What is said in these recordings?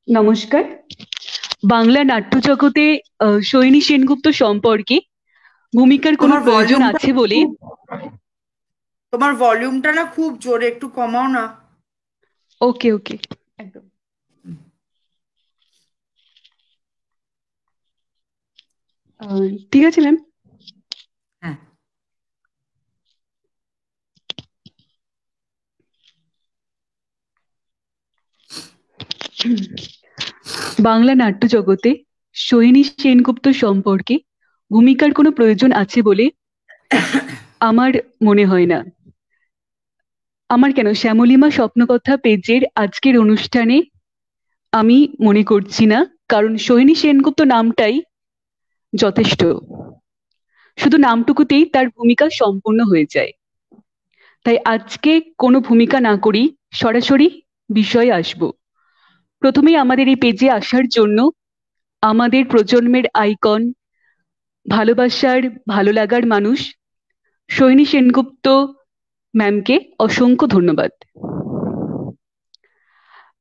নমস্কার। বাংলা নাট্য জগতে সৈনী সেনগুপ্ত সম্পর্কে ভূমিকার কোনো তোমার প্রয়োজন ভলিউমটা আছে বলে। খুব তোমার ভলিউমটা না খুব জোরে, একটু কমাও না। ওকে ওকে, একদম। ঠিক আছে ম্যাম। হ্যাঁ। বাংলা নাট্য জগতে সৈনী সেনগুপ্ত সম্পর্কে ভূমিকার কোনো প্রয়োজন আছে বলে আমার মনে হয় না। আমার কেন, শ্যামলিমা স্বপ্নকথা পেজের আজকের অনুষ্ঠানে আমি মনে করছি না। কারণ সৈনী সেনগুপ্ত নামটাই যথেষ্ট। শুধু নামটুকুতেই তার ভূমিকা সম্পূর্ণ হয়ে যায়। তাই আজকে কোনো ভূমিকা না করি, সরাসরি বিষয়ে আসব। প্রথমেই আমাদের এই পেজে আসার জন্য আমাদের প্রজন্মের আইকন, ভালোবাসার, ভালো লাগার মানুষ সৈনী সেনগুপ্ত ম্যামকে অসংখ্য ধন্যবাদ।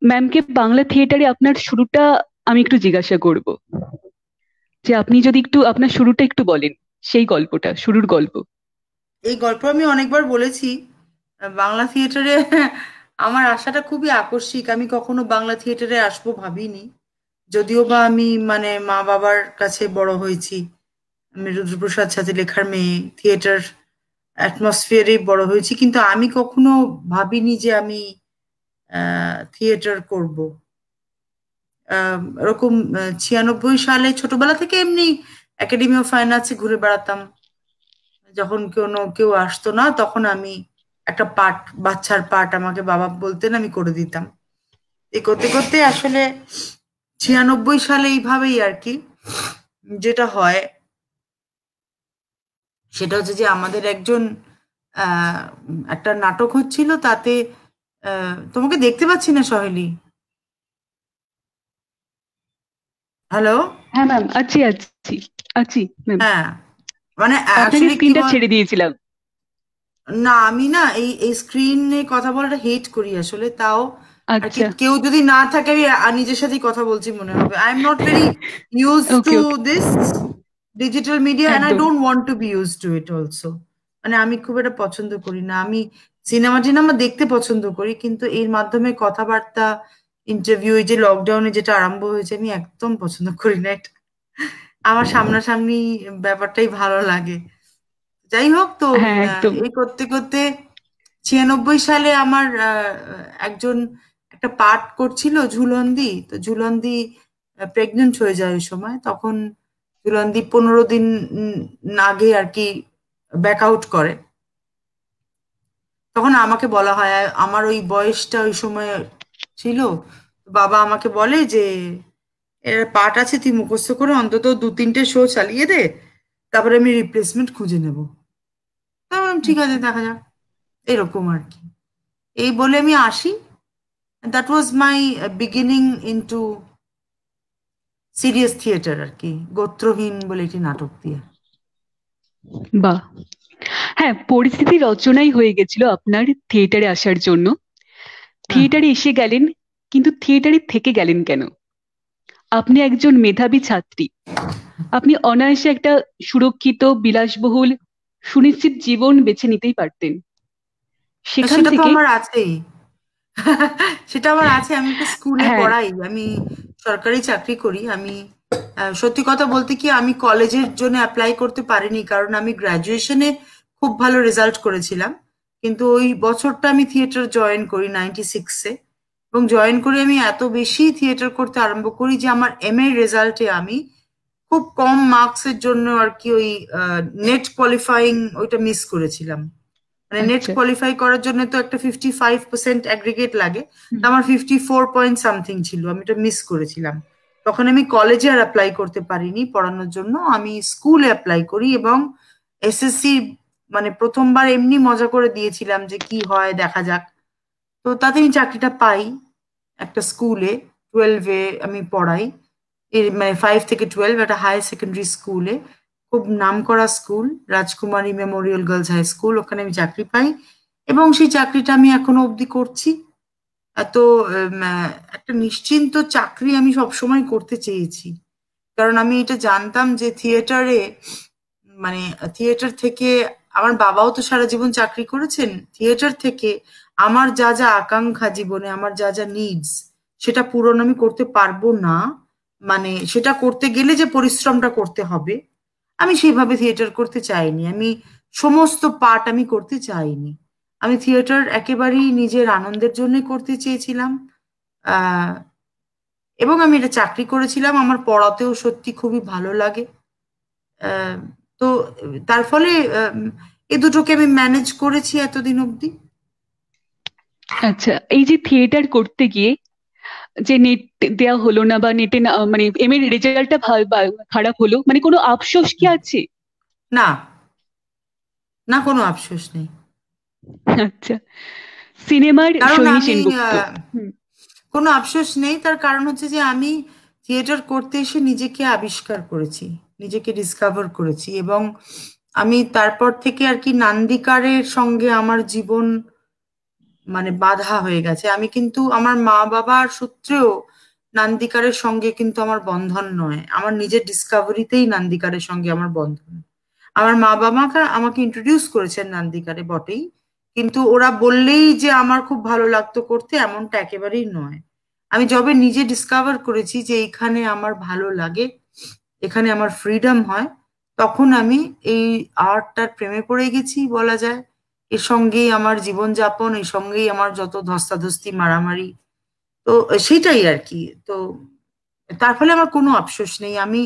ম্যামকে বাংলা থিয়েটারে আপনার শুরুটা আমি একটু জিজ্ঞাসা করব, যে আপনি যদি একটু আপনার শুরুটা একটু বলেন, সেই গল্পটা, শুরুর গল্প। এই গল্প আমি অনেকবার বলেছি। বাংলা থিয়েটারে আমার আশাটা খুবই আকস্মিক। আমি কখনো বাংলা থিয়েটারে আসবো ভাবিনি। যদিও বা আমি মানে মা বাবার কাছে বড় হয়েছি। আমি রুদ্রপ্রসাদ সাথী লেখার মেয়ে, থিয়েটার অ্যাটমসফিয়ারে বড় হয়েছি, কিন্তু আমি কখনো ভাবিনি যে আমি থিয়েটার করব। এরকম 96 সালে ছোটবেলা থেকে এমনি একাডেমি অফ ফাইন আর্টসে ঘুরে বেড়াতাম। যখন কোনো কেউ আসতো না তখন আমি একটা পার্ট, বাচ্চার পার্ট আমাকে বাবা বলতেন, আমি করে দিতাম। এই করতে করতে আসলে 96 সালে এইভাবেই আর কি যেটা হয়, সেটা হচ্ছে যে আমাদের একজন একটা নাটক হচ্ছিল, তাতে তোমাকে দেখতে পাচ্ছি না সহেলি। হ্যালো। হ্যাঁ ম্যাম, আছি আছি আছি ম্যাম। হ্যাঁ, মানে আপনাকে অ্যাকচুয়ালি কি স্ক্রিনটা বল, ছেড়ে দিয়েছিলাম। না আমি না এই এই স্ক্রিনে কথা বলাটা হেট করি আসলে। তাও আর কি, আচ্ছা। কেউ যদি না থাকে আমি নিজের সাথেই কথা বলছি মনে হবে। I am not very use to okay okay, this digital media and I একদম। Don't want to be use to it also. মানে আমি খুব এটা পছন্দ করি না। আমি সিনেমা টিনেমা দেখতে পছন্দ করি, কিন্তু এর মাধ্যমে কথাবার্তা, ইন্টারভিউ, এই যে লকডাউনে যেটা আরম্ভ হয়েছে, আমি একদম পছন্দ করি না এটা। আমার সামনাসামনি ব্যাপারটাই ভালো লাগে। যাই হোক, তো হ্যাঁ একদম। এই করতে করতে 96 সালে আমার একজন একটা পাঠ করছিল ঝুলন্দি। তো ঝুলন্দি প্রেগনেন্ট হয়ে যায় ওই সময়। তখন ঝুলন্দি 15 দিন আগে আর কি ব্যাক আউট করে। তখন আমাকে বলা হয়, আমার ওই বয়সটা ওই সময় ছিল। বাবা আমাকে বলে যে এর পাঠ আছে, তুই মুখস্থ করে অন্তত 2-3টে শো চালিয়ে দে, তারপরে আমি রিপ্লেসমেন্ট খুঁজে নেব। তা আমি বললাম, ঠিক আছে, আচ্ছা। দেখা যাক। এরকম আর কি। এই বলে আমি আসি। That was my beginning into serious theatre আর কি, গোত্রহীন বলে একটি নাটক দিয়ে। বাহ। হ্যাঁ, পরিস্থিতি রচনাই হয়ে গেছিল আপনার থিয়েটারে আসার জন্য। হ্যাঁ, থিয়েটারে এসে গেলেন, কিন্তু থিয়েটারে থেকে গেলেন কেন? আপনি একজন মেধাবী ছাত্রী। আপনি অনায়াসে একটা সুরক্ষিত, বিলাসবহুল, সুনিশ্চিত জীবন বেছে নিতেই পারতেন। তা সেখান সেটা তো থেকে। আমার আছেই। সেটা আমার আছে। আমি একটা স্কুলে হ্যাঁ। পড়াই, আমি সরকারি চাকরি করি। আমি সত্যি কথা বলতে কি, আমি কলেজের জন্য অ্যাপ্লাই করতে পারিনি, কারণ আমি গ্রাজুয়েশনে খুব ভালো রেজাল্ট করেছিলাম। কিন্তু ওই বছরটা আমি থিয়েটার জয়েন করি 96-এ। এবং জয়েন করে আমি এত বেশি থিয়েটার করতে আরম্ভ করি যে আমার এম এর রেজাল্টে আমি খুব কম মার্কসের জন্য আর কি ওই নেট কোয়ালিফাইং ওইটা মিস করেছিলাম। মানে নেট আচ্ছা। কোয়ালিফাই করার জন্য তো একটা 55% অ্যাগ্রিগেট লাগে। হুম। তা আমার 54 পয়েন্ট সামথিং ছিল, আমি এটা মিস করেছিলাম। তখন আমি কলেজে আর অ্যাপ্লাই করতে পারিনি পড়ানোর জন্য, আমি স্কুলে অ্যাপ্লাই করি। এবং এসএসসি মানে প্রথমবার এমনি মজা করে দিয়েছিলাম যে কি হয় দেখা যাক। তো তাতে আমি চাকরিটা পাই একটা স্কুলে। 12-এ আমি পড়াই। এর মানে 5 থেকে 12 একটা হায়ার সেকেন্ডারি স্কুলে, খুব নামকরা স্কুল, রাজকুমারী মেমোরিয়াল গার্লস হাই স্কুল। ওখানে আমি চাকরি পাই এবং সেই চাকরিটা আমি এখনো অবধি করছি। এত একটা নিশ্চিন্ত চাকরি আমি সবসময় করতে চেয়েছি। কারণ আমি এটা জানতাম যে থিয়েটারে, মানে থিয়েটার থেকে, আমার বাবাও তো সারা জীবন চাকরি করেছেন, থিয়েটার থেকে আমার যা যা আকাঙ্ক্ষা জীবনে, আমার যা যা নিডস, সেটা পূরণ আমি করতে পারবো না। মানে সেটা করতে গেলে যে পরিশ্রমটা করতে হবে, আমি সেইভাবে থিয়েটার করতে চাইনি। আমি সমস্ত পার্ট আমি করতে চাইনি। আমি থিয়েটার একেবারেই নিজের আনন্দের জন্য করতে চেয়েছিলাম। আহ এবং আমি এটা চাকরি করেছিলাম, আমার পড়াতেও সত্যি খুবই ভালো লাগে। আহ, তো তার ফলে এই দুটোকে আমি ম্যানেজ করেছি এতদিন অবধি। আচ্ছা, এই যে থিয়েটার করতে গিয়ে যে নেট দেওয়া হলো না, বা নেটে না, মানে এম এর রেজাল্টটা খারাপ হলো, মানে কোনো আফসোস কি আছে? না, না, কোনো আফসোস নেই। আচ্ছা, সিনেমার কারণ সৈনী আমি সেনগুপ্ত। আহ, হুম। কোনো আফসোস নেই, তার কারণ হচ্ছে যে আমি থিয়েটার করতে এসে নিজেকে আবিষ্কার করেছি, নিজেকে ডিসকভার করেছি। এবং আমি তারপর থেকে আর কি নান্দিকারের সঙ্গে আমার জীবন মানে বাঁধা হয়ে গেছে। আমি কিন্তু আমার মা বাবার সূত্রেও নান্দিকারের সঙ্গে কিন্তু আমার বন্ধন নয়, আমার নিজের ডিসকভারিতেই নান্দিকারের সঙ্গে আমার বন্ধন। আমার মা বাবাকে আমাকে ইন্ট্রোডিউস করেছেন নান্দিকারে বটেই, কিন্তু ওরা বললেই যে আমার খুব ভালো লাগতো করতে, এমনটা একেবারেই নয়। আমি যবে নিজে ডিসকভার করেছি যে এখানে আমার ভালো লাগে, এখানে আমার ফ্রিডম হয়, তখন আমি এই আর্টটার প্রেমে পড়ে গেছি বলা যায়। এর সঙ্গেই আমার জীবনযাপন, এর সঙ্গেই আমার যত ধস্তাধস্তি মারামারি। তো সেটাই আর কি। তো তার ফলে আমার কোনো আফসোস নেই। আমি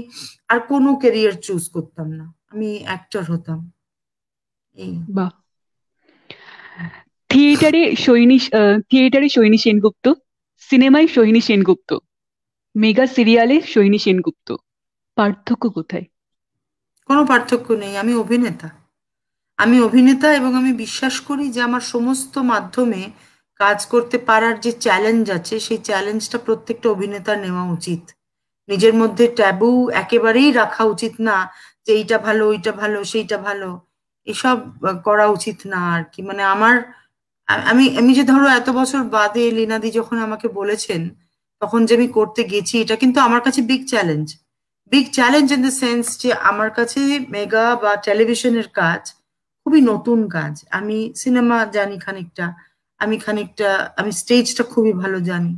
আর কোনো ক্যারিয়ার চুজ করতাম না, আমি অ্যাক্টর হতাম। এই বাহ। থিয়েটারে সৈনী সেনগুপ্ত, সিনেমায় সোহিনী সেনগুপ্ত, মেগা সিরিয়ালে সোহিনী সেনগুপ্ত, পার্থক্য কোথায়? কোনো পার্থক্য নেই, আমি অভিনেতা। আমি অভিনেতা এবং আমি বিশ্বাস করি যে আমার সমস্ত মাধ্যমে কাজ করতে পারার যে চ্যালেঞ্জ আছে, সেই চ্যালেঞ্জটা প্রত্যেকটা অভিনেতার নেওয়া উচিত। নিজের মধ্যে ট্যাবু একেবারেই রাখা উচিত না, যে এইটা ভালো, ওইটা ভালো, সেইটা ভালো, এসব করা উচিত না আর কি। মানে আমার, আমি আমি যে ধরো এত বছর বাদে লীনাদি যখন আমাকে বলেছেন, তখন যে আমি করতে গেছি, এটা কিন্তু আমার কাছে big challenge. Big challenge in the sense যে আমার কাছে মেগা বা টেলিভিশনের কাজ খুবই নতুন কাজ। আমি সিনেমা জানি খানিকটা, আমি খানিকটা, আমি স্টেজটা খুবই ভালো জানি,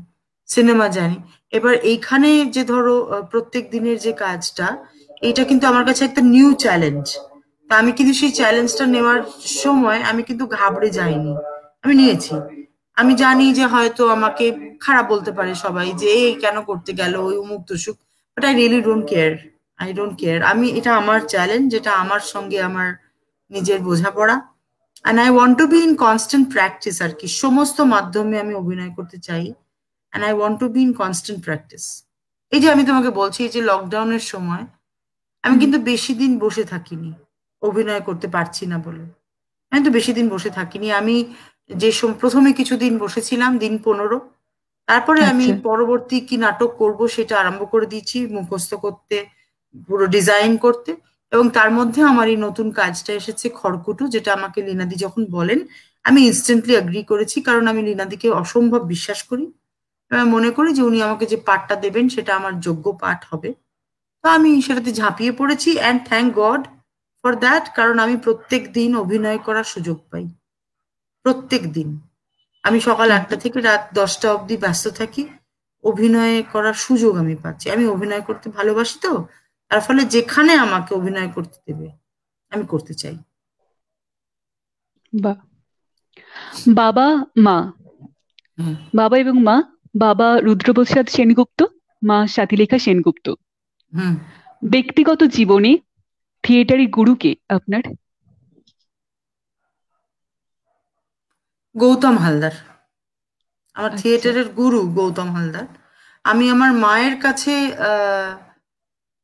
সিনেমা জানি। এবার এইখানে যে ধরো প্রত্যেক দিনের যে কাজটা, এইটা কিন্তু আমার কাছে একটা নিউ চ্যালেঞ্জ। তা আমি কিন্তু সেই চ্যালেঞ্জটা নেওয়ার সময় আমি কিন্তু ঘাবড়ে যাইনি, আমি নিয়েছি। আমি জানি যে হয়তো আমাকে খারাপ বলতে পারে সবাই, যে এই কেন করতে গেল, ওই উমুক তুসুক, but I really don't care. I don't care. আমি, এটা আমার চ্যালেঞ্জ, যেটা আমার সঙ্গে আমার নিজের বোঝাপড়া। And I want to be in constant practice আর কি। সমস্ত মাধ্যমে আমি অভিনয় করতে চাই, and I want to be in constant practice. এই যে আমি তোমাকে বলছি, এই যে লকডাউনের সময় আমি হুম। কিন্তু বেশি দিন বসে থাকিনি, অভিনয় করতে পারছি না বলে। আমি তো বেশি দিন বসে থাকিনি। আমি প্রথমে কিছুদিন বসেছিলাম, দিন 15, তারপরে আমি আচ্ছা। পরবর্তী কি নাটক করব সেটা আরম্ভ করে দিয়েছি, মুখস্থ করতে, পুরো ডিজাইন করতে। এবং তার মধ্যে আমার এই নতুন কাজটা এসেছে খড়কুটো, যেটা আমাকে লীনাদি যখন বলেন, আমি ইনস্ট্যান্টলি এগ্রি করেছি, কারণ আমি লীনাদিকে অসম্ভব বিশ্বাস করি। এবং আমি মনে করি যে উনি আমাকে যে পাঠটা দেবেন সেটা আমার যোগ্য পাঠ হবে। তো আমি সেটাতে ঝাঁপিয়ে পড়েছি, and thank god for that. কারণ আমি প্রত্যেক দিন অভিনয় করার সুযোগ পাই, প্রত্যেক দিন। আমি সকাল 8টা থেকে রাত 10টা অবধি ব্যস্ত থাকি, অভিনয় করার সুযোগ আমি পাচ্ছি। আমি অভিনয় করতে ভালোবাসি, তো তার ফলে যেখানে আমাকে অভিনয় করতে দেবে আমি করতে চাই। বাহ। বাবা, মা, হুম। বাবা এবং মা, বাবা রুদ্রপ্রসাদ সেনগুপ্ত, মা স্বাতিলেখা সেনগুপ্ত। হুম। ব্যক্তিগত জীবনে থিয়েটারের গুরু কে আপনার? গৌতম হালদার, আমার আচ্ছা। থিয়েটারের গুরু গৌতম হালদার। আমি আমার মায়ের কাছে আহ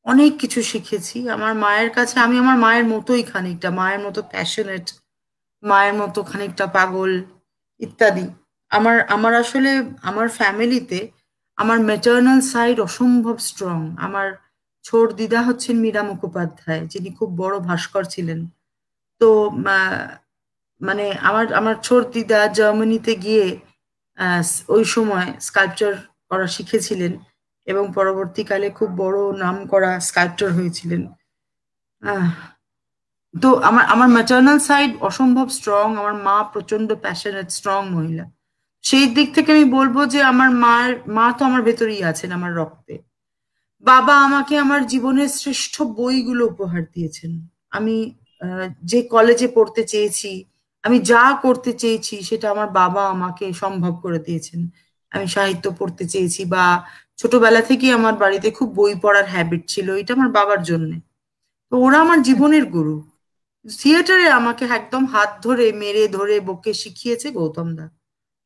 অনেক কিছু শিখেছি। আমার মায়ের কাছে আমি আমার মায়ের মতোই খানিকটা, মায়ের মতো প্যাশনেট, মায়ের মতো খানিকটা পাগল, ইত্যাদি। আমার আমার আসলে আমার ফ্যামিলিতে আমার ম্যাটার্নাল সাইড অসম্ভব স্ট্রং। আমার ছোট দিদা হচ্ছেন মীরা মুখোপাধ্যায়, যিনি খুব বড় ভাস্কর ছিলেন। তো মানে আমার আমার ছোট দিদা জার্মানিতে গিয়ে ওই সময় স্কাল্পচার করা শিখেছিলেন এবং পরবর্তীকালে খুব বড় নাম করা স্কাল্পচার হয়েছিলেন। আহ, তো আমার আমার ম্যাটার্নাল সাইড অসম্ভব স্ট্রং, আমার মা প্রচন্ড প্যাশনেট স্ট্রং মহিলা। সেই দিক থেকে আমি বলবো যে আমার মা তো আমার ভেতরেই আছেন, আমার রক্তে। বাবা আমাকে আমার জীবনের শ্রেষ্ঠ বইগুলো উপহার দিয়েছেন। আমি যে কলেজে পড়তে চেয়েছি, আমি যা করতে চেয়েছি সেটা আমার বাবা আমাকে সম্ভব করে দিয়েছেন। আমি সাহিত্য পড়তে চেয়েছি বা ছোটবেলা থেকেই আমার বাড়িতে খুব বই পড়ার হ্যাবিট ছিল, এটা আমার বাবার জন্য। তো ওরা আমার জীবনের গুরু। থিয়েটারে আমাকে একদম হাত ধরে মেরে ধরে বকে শিখিয়েছে গৌতম দা,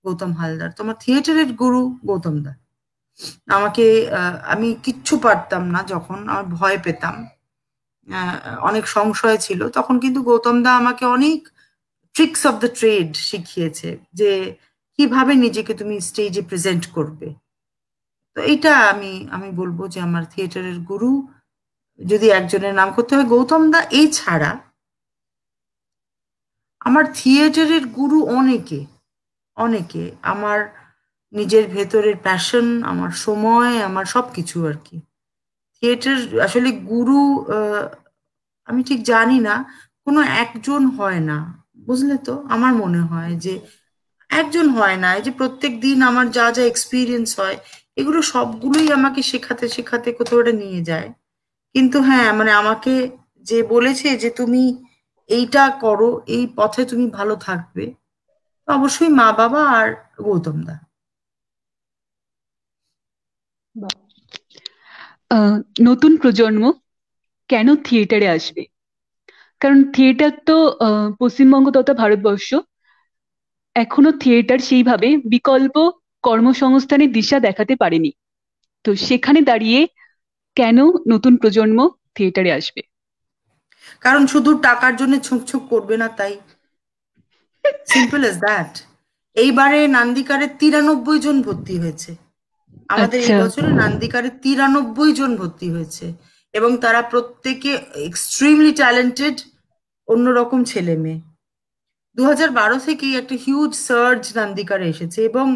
গৌতম হালদার। তোমার থিয়েটারের গুরু গৌতম দা। আমাকে আমি কিচ্ছু পারতাম না যখন, আমার ভয় পেতাম, আহ, অনেক সংশয় ছিল, তখন কিন্তু গৌতম দা আমাকে অনেক ট্রিক্স অফ দ্য ট্রেড শিখিয়েছে যে কিভাবে নিজেকে তুমি স্টেজে প্রেজেন্ট করবে। তো এইটা আমি আমি বলবো যে আমার থিয়েটারের গুরু যদি একজনের নাম করতে হয় গৌতম দা। এই ছাড়া আমার থিয়েটারের গুরু অনেকে, অনেকে। আমার নিজের ভেতরের প্যাশন, আমার সময়, আমার সবকিছু আর কি। থিয়েটার আসলে গুরু, আহ, আমি ঠিক জানি না, কোনো একজন হয় না, বুঝলে তো? আমার মনে হয় যে একজন হয় না। এই যে প্রত্যেক দিন আমার যা যা এক্সপিরিয়েন্স হয়, এগুলো সবগুলোই আমাকে শেখাতে শেখাতে কোথাও একটা নিয়ে যায়। কিন্তু হ্যাঁ, মানে আমাকে যে বলেছে যে তুমি এইটা করো, এই পথে তুমি ভালো থাকবে, তো অবশ্যই মা বাবা আর গৌতম দা। বাহ। আহ, নতুন প্রজন্ম কেন থিয়েটারে আসবে? কারণ থিয়েটার তো পশ্চিমবঙ্গ তথা ভারতবর্ষ এখনো থিয়েটার সেইভাবে বিকল্প কর্মসংস্থানের দিশা দেখাতে পারেনি। তো সেখানে দাঁড়িয়ে কেন নতুন প্রজন্ম থিয়েটারে আসবে? কারণ শুধু টাকার জন্য ছুঁক ছুঁক করবে না, তাই। Simple as that. এইবারে নান্দিকারে 93 জন ভর্তি হয়েছে। আমাদের এই আচ্ছা। বছরে নান্দিকারে 93 জন ভর্তি হয়েছে, এবং তারা প্রত্যেকে এক্সট্রিমলি ট্যালেন্টেড, অন্যরকম ছেলে মেয়ে। 2012 থেকেই একটা হিউজ সার্জ নান্দিকারে এসেছে। এবং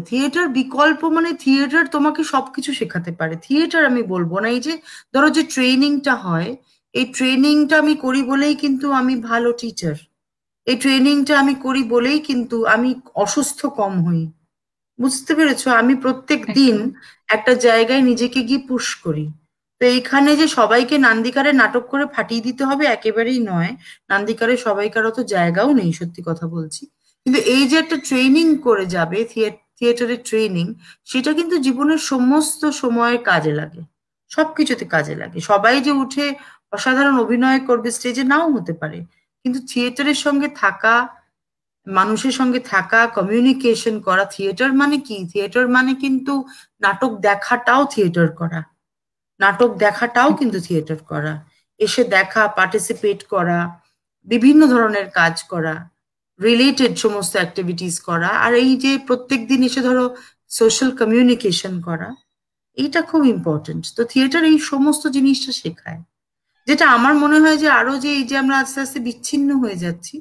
থিয়েটার বিকল্প মানে থিয়েটার তোমাকে সবকিছু শেখাতে পারে। থিয়েটার আমি বলবো না, এই যে ধরো যে ট্রেনিংটা হয়, এই ট্রেনিংটা আমি করি বলেই কিন্তু আমি ভালো টিচার। এই ট্রেনিংটা আমি করি বলেই কিন্তু আমি অসুস্থ কম হই। বুঝতে পেরেছো? আমি প্রত্যেক দিন একদম। একটা জায়গায় নিজেকে গিয়ে পুশ করি। তো এইখানে যে সবাইকে নান্দিকারে নাটক করে ফাটিয়ে দিতে হবে একেবারেই নয়। নান্দিকারে সবাইকার অত জায়গাও নেই, সত্যি কথা বলছি। কিন্তু এই যে একটা ট্রেনিং করে যাবে, থিয়েটারের ট্রেনিং, সেটা কিন্তু জীবনের সমস্ত সময়ের কাজে লাগে, সবকিছুতে কাজে লাগে। সবাই যে উঠে অসাধারণ অভিনয় করবে স্টেজে, নাও হতে পারে, কিন্তু থিয়েটারের সঙ্গে থাকা, মানুষের সঙ্গে থাকা, কমিউনিকেশন করা। থিয়েটার মানে কি? থিয়েটার মানে কিন্তু নাটক দেখাটাও থিয়েটার করা, নাটক দেখাটাও কিন্তু একদম। থিয়েটার করা। এসে দেখা, পার্টিসিপেট করা, বিভিন্ন ধরনের কাজ করা, রিলেটেড সমস্ত অ্যাক্টিভিটিস করা, আর এই যে প্রত্যেক দিন এসে ধরো সোশ্যাল কমিউনিকেশন করা, এইটা খুব ইম্পর্টেন্ট। তো থিয়েটার এই সমস্ত জিনিসটা শেখায়, যেটা আমার মনে হয় যে আরো যে এই যে আমরা আস্তে আস্তে বিচ্ছিন্ন হয়ে যাচ্ছি,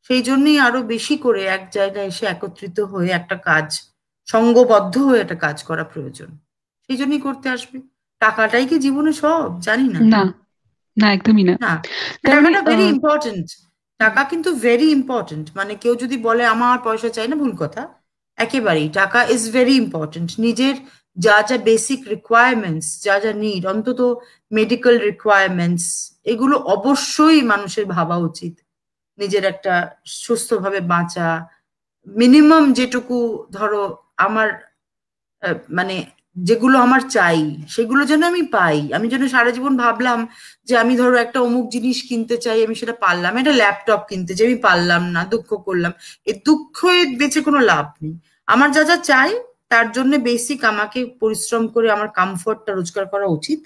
সেই জন্যই আরো বেশি করে এক জায়গায় এসে একত্রিত হয়ে একটা কাজ, সঙ্ঘবদ্ধ হয়ে একটা কাজ করা প্রয়োজন। সেই জন্যই করতে আসবে। টাকাটাই কি জীবনে সব? জানি না। না, না, একদমই না। না, কারণ টাকাটা ভেরি ইম্পর্টেন্ট। টাকা কিন্তু ভেরি ইম্পর্টেন্ট, মানে কেউ যদি বলে আমার পয়সা চাই না, ভুল কথা। একেবারেই টাকা ইজ ভেরি ইম্পর্টেন্ট। নিজের যা যা বেসিক রিকোয়ারমেন্টস, যা যা নিড, অন্তত মেডিকেল রিকোয়ারমেন্টস, এগুলো অবশ্যই মানুষের ভাবা উচিত। নিজের একটা সুস্থভাবে বাঁচা, মিনিমাম যেটুকু, ধরো আমার মানে যেগুলো আমার চাই সেগুলো যেন আমি পাই। আমি যেন সারা জীবন ভাবলাম যে আমি ধরো একটা অমুক জিনিস কিনতে চাই, আমি সেটা পারলাম, একটা ল্যাপটপ কিনতে চাই, আমি পারলাম না, দুঃখ করলাম। এই দুঃখে বেঁচে কোনো লাভ নেই। আমার যা যা চাই তার জন্য বেসিক আমাকে পরিশ্রম করে আমার কমফর্টটা রোজগার করা উচিত।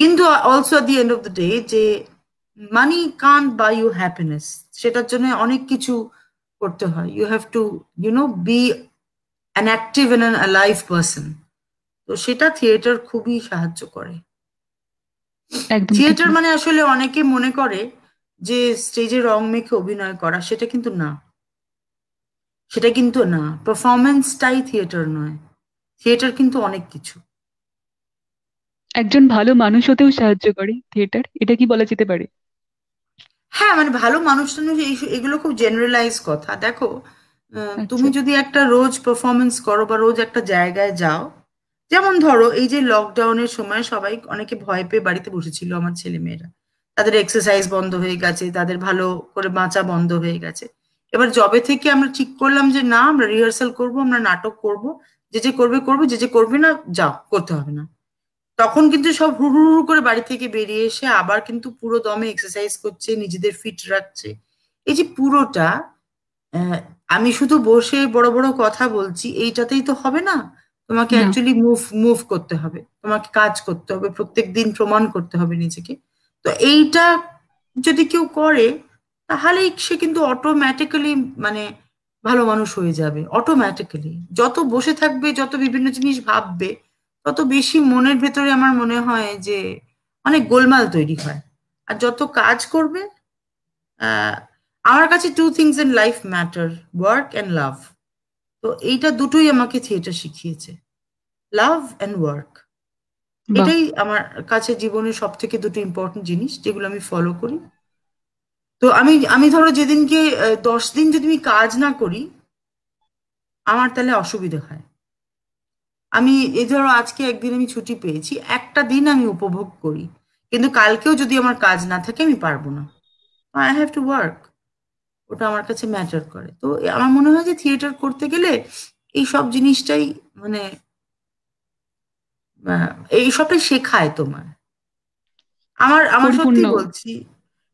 কিন্তু also at the end of the day, যে money can't buy you happiness, সেটার জন্য অনেক কিছু করতে হয়। You have to be an active and an alive person. তো সেটা থিয়েটার খুবই সাহায্য করে। একদমই ঠিক থিয়েটার মানে বলেছো। আসলে অনেকে মনে করে যে স্টেজে রং মেখে অভিনয় করা, সেটা কিন্তু না। সেটা কিন্তু না, পারফরমেন্সটাই থিয়েটার নয়, থিয়েটার কিন্তু অনেক কিছু। একজন ভালো মানুষ হতেও সাহায্য করে থিয়েটার, এটা কি বলা যেতে পারে? হ্যাঁ, মানে ভালো মানুষ টানুষ এগুলো খুব জেনারেলাইজ কথা। দেখো, তুমি আচ্ছা। যদি একটা রোজ পারফরমেন্স করো বা রোজ একটা জায়গায় যাও, যেমন ধরো এই যে লকডাউনের সময় সবাই অনেকে ভয় পেয়ে বাড়িতে বসেছিল, আমার ছেলে মেয়েরা, তাদের এক্সারসাইজ বন্ধ হয়ে গেছে, তাদের ভালো করে বাঁচা বন্ধ হয়ে গেছে। এবার জবে থেকে আমরা ঠিক করলাম যে না, আমরা রিহার্সাল করব, আমরা নাটক করব, যে যে করবে করবে, যে যে করবে না যাও, করতে হবে না। তখন কিন্তু সব হুড় হুড় হুড় করে বাড়ি থেকে বেরিয়ে এসে আবার কিন্তু পুরো দমে এক্সারসাইজ করছে, নিজেদের ফিট রাখছে। এই যে পুরোটা, আহ, আমি শুধু বসে বড় বড় কথা বলছি এইটাতেই তো হবে না। তোমাকে না। অ্যাকচুয়ালি মুভ মুভ করতে হবে, তোমাকে কাজ করতে হবে, প্রত্যেক দিন প্রমাণ করতে হবে নিজেকে। তো এইটা যদি কেউ করে, তাহলেই সে কিন্তু অটোমেটিক্যালি মানে ভালো মানুষ হয়ে যাবে অটোমেটিক্যালি। যত বসে থাকবে, যত বিভিন্ন জিনিস ভাববে, তত বেশি মনের ভেতরে আমার মনে হয় যে অনেক গোলমাল তৈরি হয়। আর যত কাজ করবে, আহ, আমার কাছে two things in life matter, work and love. তো এইটা দুটোই আমাকে থিয়েটার শিখিয়েছে, লাভ অ্যান্ড ওয়ার্ক। বাহ। এটাই আমার কাছে জীবনের সব থেকে দুটো ইম্পর্টেন্ট জিনিস যেগুলো আমি ফলো করি। তো আমি আমি ধরো যেদিনকে 10 দিন যদি আমি কাজ না করি, আমার তাহলে অসুবিধা হয়। আমি এই ধরো আজকে একদিন আমি ছুটি পেয়েছি, একটা দিন আমি উপভোগ করি, কিন্তু কালকেও যদি আমার কাজ না থাকে আমি পারবো না। I have to work. ওটা আমার কাছে ম্যাটার করে। তো আমার মনে হয় যে থিয়েটার করতে গেলে এই সব জিনিসটাই মানে আহ, এই সবটাই শেখায় তোমার। আমার আমার সত্যি পরিপূর্ণ। বলছি,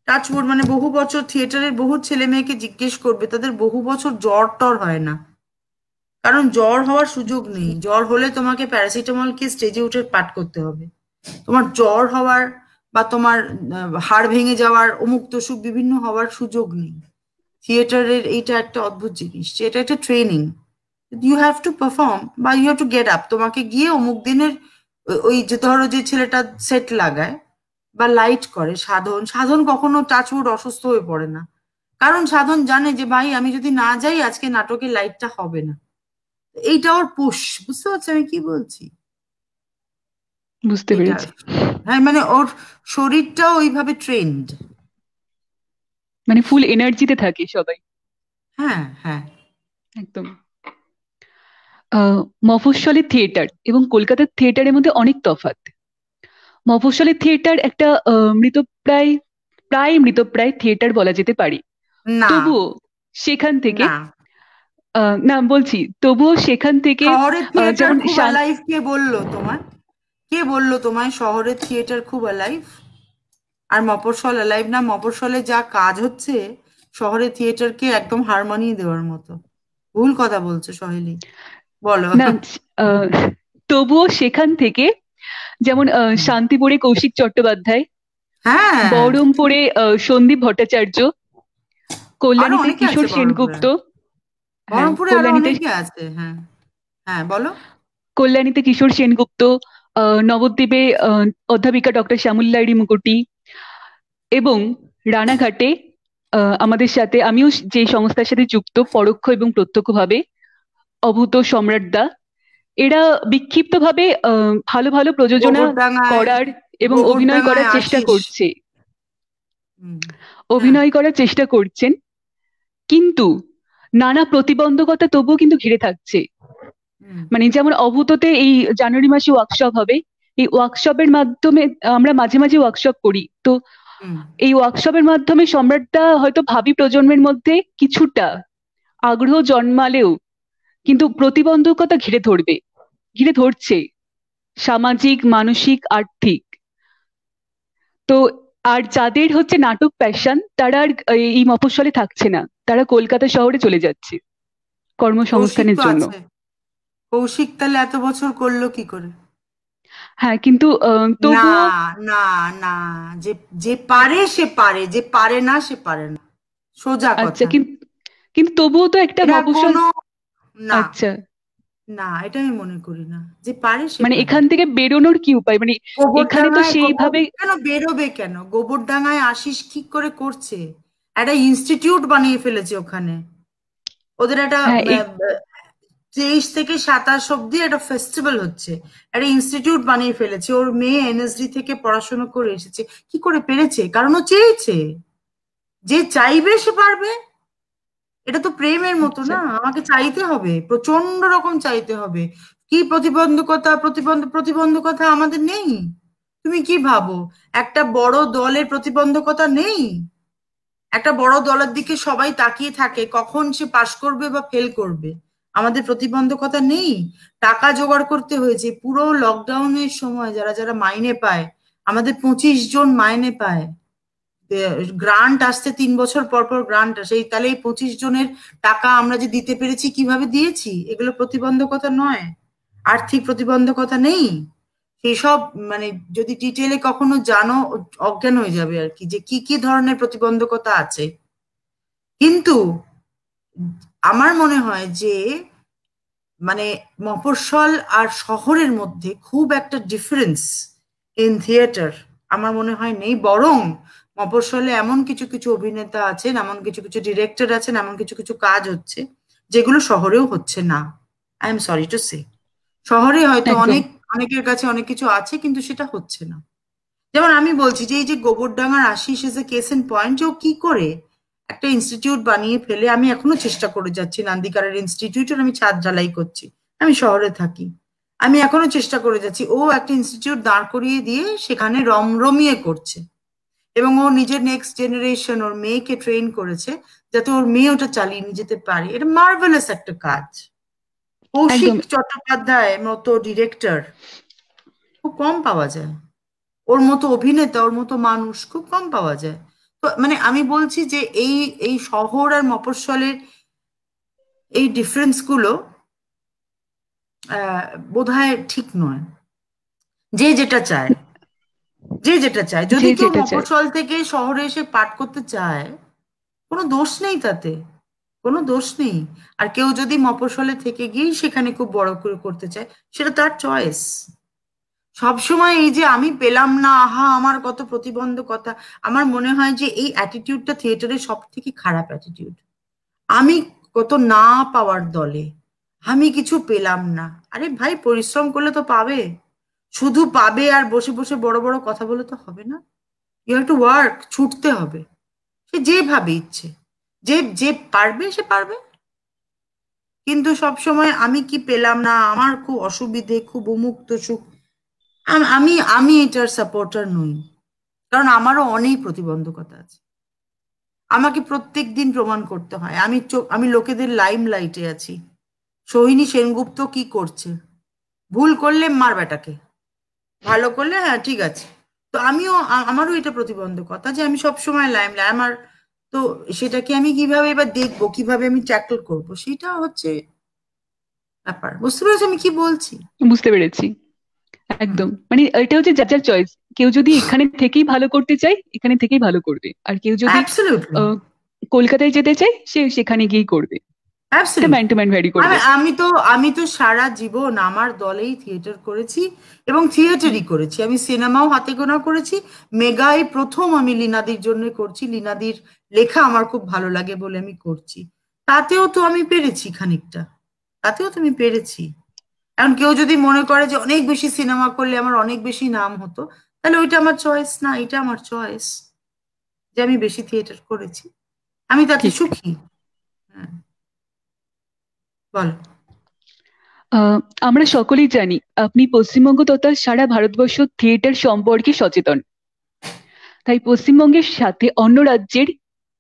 টাচউড, মানে বহু বছর থিয়েটারের বহু ছেলে মেয়েকে জিজ্ঞেস করবে, তাদের বহু বছর জ্বর টর হয় না। কারণ জ্বর হওয়ার সুযোগ নেই, জ্বর হলে তোমাকে প্যারাসিটামল খেয়ে স্টেজে উঠে পাঠ করতে হবে। তোমার জ্বর হওয়ার বা তোমার হাড় ভেঙে যাওয়ার, অমুক তসুক বিভিন্ন হওয়ার সুযোগ নেই। থিয়েটারের এইটা একটা অদ্ভুত জিনিস যে এটা একটা training. You have to perform বা you have to get up, তোমাকে গিয়ে অমুক দিনের ওই যে ধরো যে ছেলেটা সেট লাগায় বা লাইট করে, সাধন সাধন কখনো টাচউড অসুস্থ হয়ে পড়ে না। কারণ সাধন জানে যে ভাই আমি যদি না যাই আজকে নাটকের লাইটটা হবে না। এইটা ওর পুশ, বুঝতে পারছো আমি কি বলছি? বুঝতে এটা, পেরেছি। হ্যাঁ, মানে ওর শরীরটাও ওইভাবে ট্রেন্ড। মানে ফুল এনার্জিতে থাকে সবাই। হ্যাঁ, হ্যাঁ। একদম। আহ মফস্বলী থিয়েটার এবং কলকাতার থিয়েটারের মধ্যে অনেক তফাৎ। মফস্বলী থিয়েটার একটা মৃতপ্রায়, প্রায় মৃতপ্রায় থিয়েটার বলা যেতে পারে। না, তবুও সেখান থেকে, না, না বলছি, তবুও সেখান থেকে শহরের থিয়েটার যেমন খুব অ্যালাইভ, কে বললো তোমায়? কে বললো তোমায় শহরের থিয়েটার খুব অ্যালাইভ? আর মফস্বল অ্যালাইভ না? মফস্বলে যা কাজ হচ্ছে শহরের থিয়েটারকে একদম হার মানিয়ে দেওয়ার মতো। ভুল কথা বলছো সহেলি, বলো। না, আহ, তবুও সেখান থেকে যেমন শান্তিপুরে কৌশিক চট্টোপাধ্যায়, হ্যাঁ, বহরমপুরে সন্দীপ ভট্টাচার্য, আরো কল্যাণীতে অনেকে আছে কিশোর বহরমপুরে। সেনগুপ্ত। হ্যাঁ, বহরমপুরে আরো কল্যাণীতে, অনেকে আছে, হ্যাঁ। হ্যাঁ, বলো। কল্যাণীতে কিশোর সেনগুপ্ত, নবদ্বীপে অধ্যাপিকা ডক্টর শ্যামল মুকুটি, এবং রানাঘাটে আমাদের সাথে, আমিও যে সংস্থার সাথে যুক্ত পরোক্ষ এবং প্রত্যক্ষভাবে, অভূত সম্রাট দা, এরা বিক্ষিপ্তভাবে ভালো ভালো প্রযোজনা গোবরডাঙ্গায়, করার এবং অভিনয় গোবরডাঙ্গায় করার চেষ্টা আশিস। করছে, হুম। হ্যাঁ। অভিনয় করার চেষ্টা করছেন। কিন্তু নানা প্রতিবন্ধকতা তবুও কিন্তু ঘিরে থাকছে। হুম। মানে যেমন অভূততে এই জানুয়ারি মাসে ওয়ার্কশপ হবে। এই ওয়ার্কশপের মাধ্যমে আমরা মাঝে মাঝে ওয়ার্কশপ করি তো, হুম। এই ওয়ার্কশপের মাধ্যমে সম্রাটদা হয়তো ভাবি প্রজন্মের মধ্যে কিছুটা আগ্রহ জন্মালেও কিন্তু প্রতিবন্ধকতা ঘিরে ধরছে, সামাজিক, মানসিক, আর্থিক। তো আর যাদের হচ্ছে নাটক প্যাশন, তারা আর এই মফস্বলে থাকছে না, তারা কলকাতা শহরে চলে যাচ্ছে কৌশিক কর্মসংস্থানের তো জন্য। আছে। কৌশিক তাহলে এত বছর করলো কি করে? হ্যাঁ, কিন্তু না, তবুও। না, না, যে যে পারে সে পারে, যে পারে না সে পারে না, সোজা আচ্ছা, কথা। কিন্তু কিন্তু তবুও তো একটা এটা মফস্বল। কোনো, না, আচ্ছা, না, এটা আমি মনে করি না। যে পারে সে মানে পারে। এখান থেকে বেরোনোর কি উপায়, মানে এখানে তো গোবরডাঙ্গায় সেইভাবে। কেন বেরোবে? কেন গোবরডাঙ্গায় আশিস কি করে করছে? একটা ইনস্টিটিউট বানিয়ে ফেলেছে ওখানে। ওদের একটা হ্যাঁ 23 থেকে 27 অব্দি একটা ফেস্টিভ্যাল হচ্ছে, একটা ইনস্টিটিউট বানিয়ে ফেলেছে। ওর মেয়ে এনএসডি থেকে পড়াশোনা করে এসেছে, কি করে পেরেছে? কারণ ও চেয়েছে। যে চাইবে সে পারবে। এটা তো প্রেমের মতো আচ্ছা। না, আমাকে চাইতে হবে, প্রচন্ড রকম চাইতে হবে। কি প্রতিবন্ধকতা আমাদের নেই? তুমি কি ভাবো একটা বড় দলের প্রতিবন্ধকতা নেই? একটা বড় দলের দিকে সবাই তাকিয়ে থাকে কখন সে পাশ করবে বা ফেল করবে। আমাদের প্রতিবন্ধকতা নেই? টাকা জোগাড় করতে হয়েছে পুরো লকডাউনের সময়, যারা যারা মাইনে পায়, আমাদের 25 জন মাইনে পায়। গ্রান্ট আসছে 3 বছর পর পর গ্রান্ট আসে, তাহলে এই 25 জনের টাকা আমরা যে দিতে পেরেছি, কিভাবে দিয়েছি? এগুলো প্রতিবন্ধকতা নয়? আর্থিক প্রতিবন্ধকতা নেই? সেসব মানে যদি ডিটেলে কখনো জানো, অজ্ঞান হয়ে যাবে আর কি, যে কি কি ধরনের প্রতিবন্ধকতা আছে। কিন্তু আমার মনে হয় যে মানে মফস্বল আর শহরের মধ্যে খুব একটা ডিফারেন্স ইন থিয়েটার আমার মনে হয় নেই। বরং মফস্বলে এমন কিছু কিছু অভিনেতা আছেন, এমন কিছু কিছু ডিরেক্টর আছেন, এমন কিছু কিছু কাজ হচ্ছে যেগুলো শহরেও হচ্ছে না। I am sorry to say. শহরে হয়তো একদম। অনেকের কাছে অনেক কিছু আছে, কিন্তু সেটা হচ্ছে না। যেমন আমি বলছি যে এই যে গোবরডাঙ্গার Ashis is a case in point, যে ও কি করে একটা ইনস্টিটিউট বানিয়ে ফেলে। আমি এখনো চেষ্টা করে যাচ্ছি নান্দিকারের ইনস্টিটিউটের, আমি ছাদ ঢালাই করছি, আমি শহরে থাকি, আমি এখনো চেষ্টা করে যাচ্ছি। ও একটা ইনস্টিটিউট দাঁড় করিয়ে দিয়ে সেখানে রমরমিয়ে করছে, এবং ও নিজের নেক্সট জেনারেশন, ওর মেয়েকে ট্রেন করেছে যাতে ওর মেয়ে ওটা চালিয়ে নিয়ে যেতে পারে। এটা মার্ভেলাস একটা কাজ। কৌশিক একদম। চট্টোপাধ্যায় মতো ডিরেক্টর খুব কম পাওয়া যায়, ওর মতো অভিনেতা, ওর মতো মানুষ খুব কম পাওয়া যায়। তো মানে আমি বলছি যে এই এই শহর আর মফস্বলের এই ডিফারেন্স গুলো বোধহয় ঠিক নয়। যে যেটা চায়, যে যেটা চায়, যে যদি কেউ যেটা চায়। মফস্বল থেকে শহরে এসে পাঠ করতে চায়, কোনো দোষ নেই তাতে, কোনো দোষ নেই। আর কেউ যদি মফস্বলে থেকে গিয়েই সেখানে খুব বড় করে করতে চায়, সেটা তার চয়েস। সবসময় এই যে আমি পেলাম না, আহা আমার কত প্রতিবন্ধকতা, আমার মনে হয় যে এই অ্যাটিটিউডটা থিয়েটারের সব থেকে খারাপ অ্যাটিটিউড। আমি কত না পাওয়ার দলে, আমি কিছু পেলাম না। আরে ভাই, পরিশ্রম করলে তো পাবে। শুধু পাবে আর বসে বসে বড় বড় কথা বলে তো হবে না। ইউ হ্যাভ টু ওয়ার্ক, ছুটতে হবে। সে যেভাবে ইচ্ছে, যে যে পারবে সে পারবে। কিন্তু সব সময় আমি কি পেলাম না, আমার খুব অসুবিধে, খুব উন্মুক্ত সুখ, আমি আমি এটার সাপোর্টার নই। কারণ আমারও অনেক প্রতিবন্ধকতা আছে, আমাকে প্রত্যেক দিন প্রমাণ করতে হয়। আমি লোকেদের লাইম লাইটে আছি। সোহিনী সেনগুপ্ত কি করছে? ভুল করলে মার বেটাকে, ভালো করলে হ্যাঁ ঠিক আছে। তো আমারও এটা প্রতিবন্ধকতা যে আমি সব সময় লাইম লাই আমার। তো সেটাকে আমি কিভাবে এবার দেখবো, কিভাবে আমি ট্যাকল করব, সেটা হচ্ছে ব্যাপার। বুঝতে পেরেছো আমি কি বলছি? বুঝতে পেরেছি। হুম। একদম, মানে এটা হচ্ছে যার যার চয়েস। কেউ যদি এখানে থেকেই ভালো করতে চায় এখানে থেকেই ভালো করবে, আর কেউ যদি অ্যাবসলিউটলি। আহ, কলকাতায় যেতে চায় সে সেখানে গিয়েই করবে। এটা ম্যান অ্যাবসলিউটলি। টু ম্যান ভ্যারি আমি করবে। আমি তো আমি তো সারা জীবন আমার দলেই থিয়েটার করেছি, এবং থিয়েটারই করেছি। আমি সিনেমাও হাতে গোনা করেছি। মেগাই প্রথম আমি লীনাদির জন্য করছি, লীনাদির লেখা আমার খুব ভালো লাগে বলে আমি করছি। তাতেও তো আমি পেরেছি খানিকটা, তাতেও তো আমি পেরেছি। এখন কেউ যদি মনে করে যে অনেক বেশি সিনেমা করলে আমার অনেক বেশি নাম হতো, তাহলে ওইটা আমার চয়েস না, এটা আমার চয়েস যে আমি বেশি থিয়েটার করেছি, আমি তাতে ঠিক। সুখী। হ্যাঁ, বল। আহ, আমরা সকলেই জানি আপনি পশ্চিমবঙ্গ তথা সারা ভারতবর্ষ থিয়েটার সম্পর্কে সচেতন। তাই পশ্চিমবঙ্গের সাথে অন্য রাজ্যের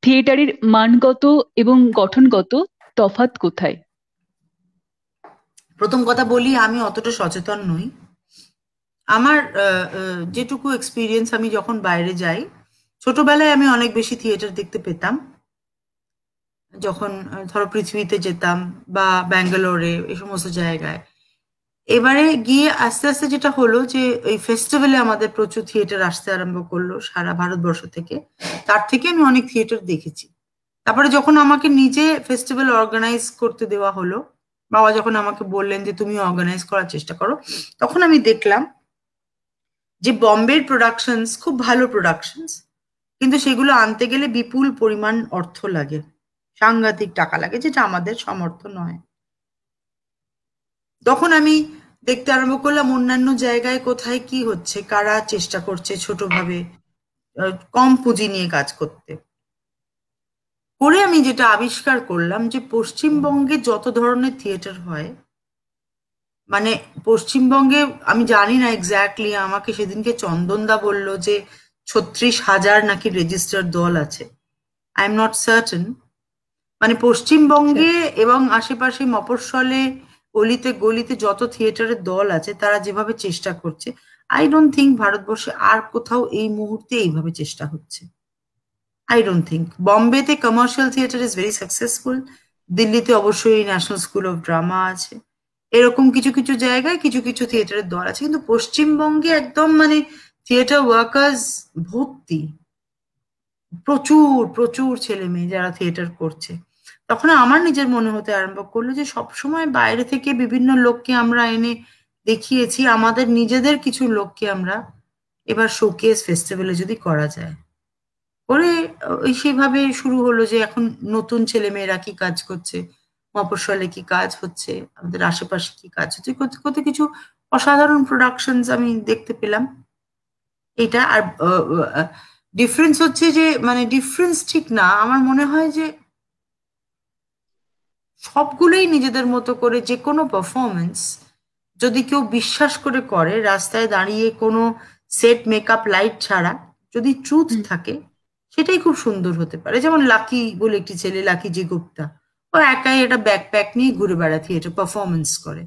থিয়েটারের মানগত এবং গঠনগত তফাৎ কোথায়? প্রথম কথা বলি, আমি অতটা সচেতন নই। আমার যেটুকু এক্সপিরিয়েন্স, আমি যখন বাইরে যাই, ছোটবেলায় আমি অনেক বেশি থিয়েটার দেখতে পেতাম। যখন ধরো পৃথিবীতে যেতাম বা ব্যাঙ্গালোরে, এই সমস্ত জায়গায়। এবারে গিয়ে আস্তে আস্তে যেটা হলো যে ওই ফেস্টিভ্যালে আমাদের প্রচুর থিয়েটার আসতে আরম্ভ করলো সারা ভারতবর্ষ থেকে। তার থেকে আমি অনেক থিয়েটার দেখেছি। তারপরে যখন আমাকে নিজে ফেস্টিভ্যাল অর্গানাইজ করতে দেওয়া হলো, বাবা যখন আমাকে বললেন যে তুমি অর্গানাইজ করার চেষ্টা করো, তখন আমি দেখলাম যে বম্বের প্রোডাকশনস খুব ভালো প্রোডাকশনস, কিন্তু সেগুলো আনতে গেলে বিপুল পরিমাণ অর্থ লাগে। সাংঘাতিক টাকা লাগে, যেটা আমাদের সামর্থ্য নয়। তখন আমি দেখতে আরম্ভ করলাম অন্যান্য জায়গায় কোথায় কি হচ্ছে, কারা চেষ্টা করছে ছোটভাবে কম পুঁজি নিয়ে কাজ করতে। করে আমি যেটা আবিষ্কার করলাম যে পশ্চিমবঙ্গে যত ধরনের থিয়েটার হয়, মানে পশ্চিমবঙ্গে, আমি জানি না এক্স্যাক্টলি, আমাকে সেদিনকে চন্দনদা বলল যে 36,000 নাকি রেজিস্টার্ড দল আছে। I am not certain. মানে আচ্ছা। পশ্চিমবঙ্গে এবং আশেপাশে মফস্বলে গলিতে গলিতে যত থিয়েটারের দল আছে, তারা যেভাবে চেষ্টা করছে, আই ডোন্ট থিঙ্ক ভারতবর্ষে আর কোথাও এই মুহূর্তে এইভাবে চেষ্টা হচ্ছে। I don't think. বম্বেতে commercial theatre is very successful. দিল্লিতে অবশ্যই ন্যাশনাল স্কুল অফ ড্রামা আছে। এরকম কিছু কিছু জায়গায় কিছু কিছু থিয়েটারের দল আছে, কিন্তু পশ্চিমবঙ্গে একদম মানে থিয়েটার ওয়ার্কার্স ভর্তি, প্রচুর প্রচুর ছেলে মেয়ে যারা থিয়েটার করছে। তখন আমার নিজের মনে হতে আরম্ভ করলো যে সবসময় বাইরে থেকে বিভিন্ন লোককে আমরা এনে দেখিয়েছি, আমাদের নিজেদের কিছু লোককে আমরা এবার শোকেস ফেস্টিভ্যালে যদি করা যায়। করে ওই সেভাবে শুরু হলো যে এখন নতুন ছেলে মেয়েরা কি কাজ করছে, মফস্বলে কি কাজ হচ্ছে, আমাদের আশেপাশে কি কাজ হচ্ছে, কত কত কিছু অসাধারণ প্রোডাকশনস আমি দেখতে পেলাম। এটা আর ডিফারেন্স হচ্ছে যে, মানে ডিফারেন্স ঠিক না, আমার মনে হয় যে সবগুলোই নিজেদের মতো করে যে কোনো পারফরমেন্স যদি কেউ বিশ্বাস করে করে, রাস্তায় দাঁড়িয়ে কোনো সেট মেকআপ লাইট ছাড়া, যদি ট্রুথ হুম। থাকে, সেটাই খুব সুন্দর হতে পারে। যেমন লাকি বলে একটি ছেলে, লাকি জি গুপ্তা, ও একাই একটা ব্যাকপ্যাক নিয়ে ঘুরে বেড়ায়, থিয়েটার পারফরমেন্স করে।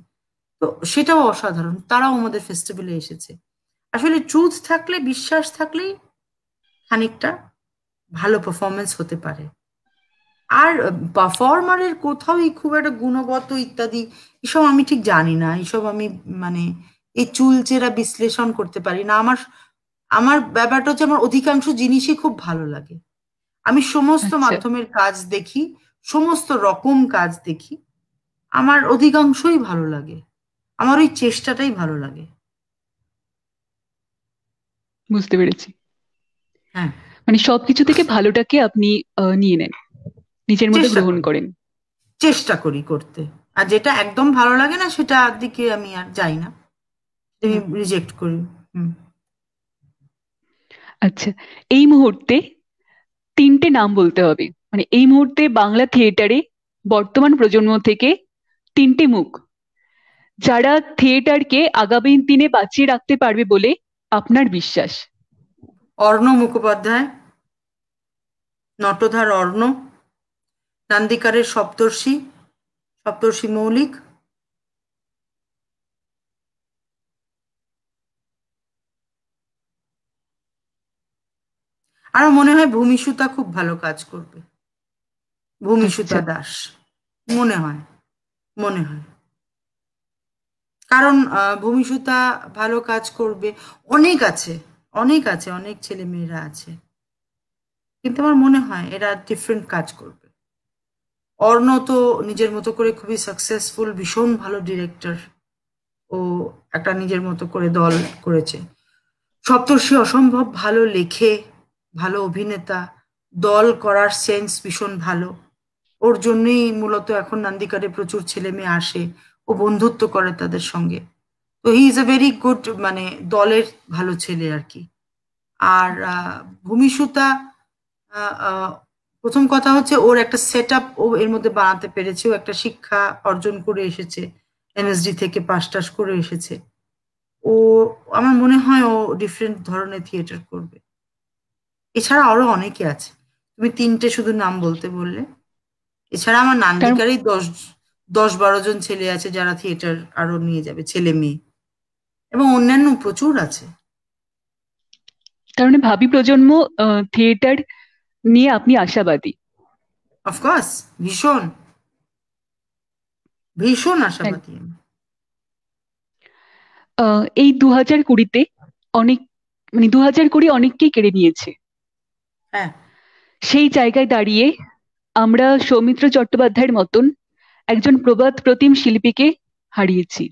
তো সেটাও অসাধারণ, তারাও আমাদের ফেস্টিভ্যালে এসেছে। আসলে ট্রুথ থাকলে, বিশ্বাস থাকলেই খানিকটা ভালো পারফরমেন্স হতে পারে। আর পারফর্মারের কোথাও এই খুব একটা গুণগত ইত্যাদি এসব আমি ঠিক জানি না, এসব আমি মানে এই চুলচেরা বিশ্লেষণ করতে পারি না। আমার আমার ব্যাপারটা হচ্ছে, আমার অধিকাংশ জিনিসই খুব ভালো লাগে। আমি সমস্ত আচ্ছা, মাধ্যমের কাজ দেখি, সমস্ত রকম কাজ দেখি, আমার অধিকাংশই ভালো লাগে, আমার ওই চেষ্টাটাই ভালো লাগে। বুঝতে পেরেছি। হ্যাঁ, মানে সবকিছু থেকে ভালোটাকে আপনি নিয়ে নেন, নিজের মধ্যে চেষ্টা গ্রহণ করি, করেন। চেষ্টা করি করতে। আর যেটা একদম ভালো লাগে না, সেটার দিকে আমি আর যাই না, আমি হুম। রিজেক্ট করি। হুম। আচ্ছা, এই মুহূর্তে তিনটে নাম বলতে হবে, মানে এই মুহূর্তে বাংলা থিয়েটারে বর্তমান প্রজন্ম থেকে তিনটে মুখ, যারা থিয়েটারকে আগামী দিনে বাঁচিয়ে রাখতে পারবে বলে আপনার বিশ্বাস। অর্ণ মুখোপাধ্যায়, নটধার অর্ণ, নান্দিকারের সপ্তর্ষি, সপ্তর্ষি মৌলিক। আর মনে হয় ভূমিসুতা খুব ভালো কাজ করবে, ভূমিসুতা আচ্ছা। দাস, মনে হয়, মনে হয়। কারণ ভূমিসুতা ভালো কাজ করবে। অনেক আছে, অনেক আছে, অনেক ছেলে মেয়েরা আছে, কিন্তু আমার মনে হয় এরা ডিফারেন্ট কাজ করবে। অর্ণ তো নিজের মতো করে খুবই সাকসেসফুল, ভীষণ ভালো ডিরেক্টর, ও একটা নিজের মতো করে দল করেছে। সপ্তর্ষি অসম্ভব ভালো লেখে, ভালো অভিনেতা, দল করার সেন্স ভীষণ ভালো। ওর জন্যই মূলত এখন নান্দিকারে প্রচুর ছেলে মেয়ে আসে, ও বন্ধুত্ব করে তাদের সঙ্গে। তো he is a very good, মানে দলের ভালো ছেলে আর কি। আর ভূমিসুতা, আহ, আহ, প্রথম কথা হচ্ছে ওর একটা সেট আপ ও এর মধ্যে বানাতে পেরেছে, ও একটা শিক্ষা অর্জন করে এসেছে, এনএসডি থেকে পাশ টাশ করে এসেছে। ও, আমার মনে হয় ও ডিফারেন্ট ধরনের থিয়েটার করবে। এছাড়া আরো অনেকে আছে, তুমি তিনটে শুধু নাম বলতে বললে। এছাড়া আমার তার নান্দিকারই 10-12 জন ছেলে আছে যারা থিয়েটার আরো নিয়ে যাবে, ছেলে মেয়ে, এবং অন্যান্য প্রচুর আছে। তার মানে ভাবি প্রজন্ম থিয়েটার নিয়ে আপনি আশাবাদী। অফকোর্স, ভীষণ, ভীষণ হ্যাঁ। আশাবাদী আমি। এই 2020-তে অনেক, মানে 2020 অনেককেই কেড়ে নিয়েছে। হ্যাঁ, সেই জায়গায় দাঁড়িয়ে আমরা সৌমিত্র চট্টোপাধ্যায়ের মতন একজন প্রবাদ প্রতিম শিল্পীকে হারিয়েছি।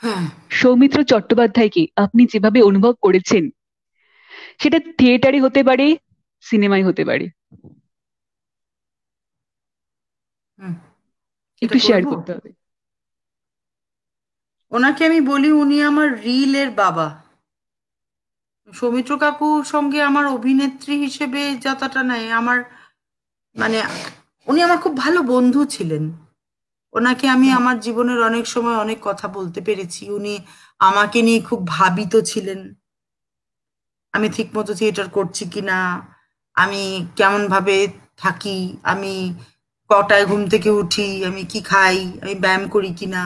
হ্যাঁ। সৌমিত্র চট্টোপাধ্যায়কে আপনি যেভাবে অনুভব করেছেন, সেটা থিয়েটারে হতে পারে, সিনেমায় হতে পারে। হুম, সেটা একটু শেয়ার বলবো। করতে হবে। ওনাকে আমি বলি উনি আমার রিলের বাবা। সৌমিত্র কাকুর সঙ্গে আমার অভিনেত্রী হিসেবে যতটা নেই আমার, মানে উনি আমার খুব ভালো বন্ধু ছিলেন। ওনাকে আমি বাহ। আমার জীবনের অনেক সময় অনেক কথা বলতে পেরেছি। উনি আমাকে নিয়ে খুব ভাবিত ছিলেন, আমি ঠিক মতো থিয়েটার করছি কিনা, আমি কেমন ভাবে থাকি, আমি কটায় ঘুম থেকে উঠি, আমি কি খাই, আমি ব্যায়াম করি কিনা।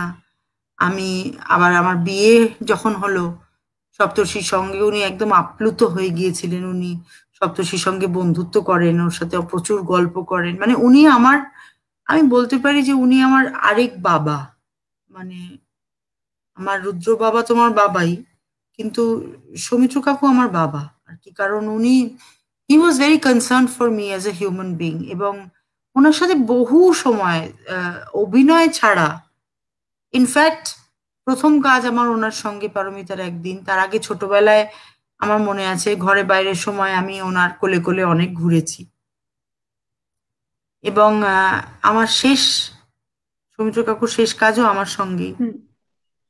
আমি আবার আমার বিয়ে যখন হলো সপ্তর্ষির সঙ্গে, উনি একদম আপ্লুত হয়ে গিয়েছিলেন। উনি সপ্তর্ষির সঙ্গে বন্ধুত্ব করেন, ওর সাথে প্রচুর গল্প করেন। মানে উনি আমার, আমি বলতে পারি যে উনি আমার আরেক বাবা। মানে আমার রুদ্র বাবা তোমার বাবাই, কিন্তু সৌমিত্র কাকু আমার বাবা আর কি। কারণ উনি, he was very concern for me as a human being. এবং ওনার সাথে বহু সময় অভিনয় ছাড়া, ইনফ্যাক্ট প্রথম কাজ আমার ওনার সঙ্গে পারমিতার একদিন, তার আগে ছোটবেলায় আমার মনে আছে ঘরে বাইরের সময় আমি ওনার কোলে কোলে অনেক ঘুরেছি। এবং আমার শেষ, সৌমিত্র কাকুর শেষ কাজও আমার সঙ্গেই। হুম।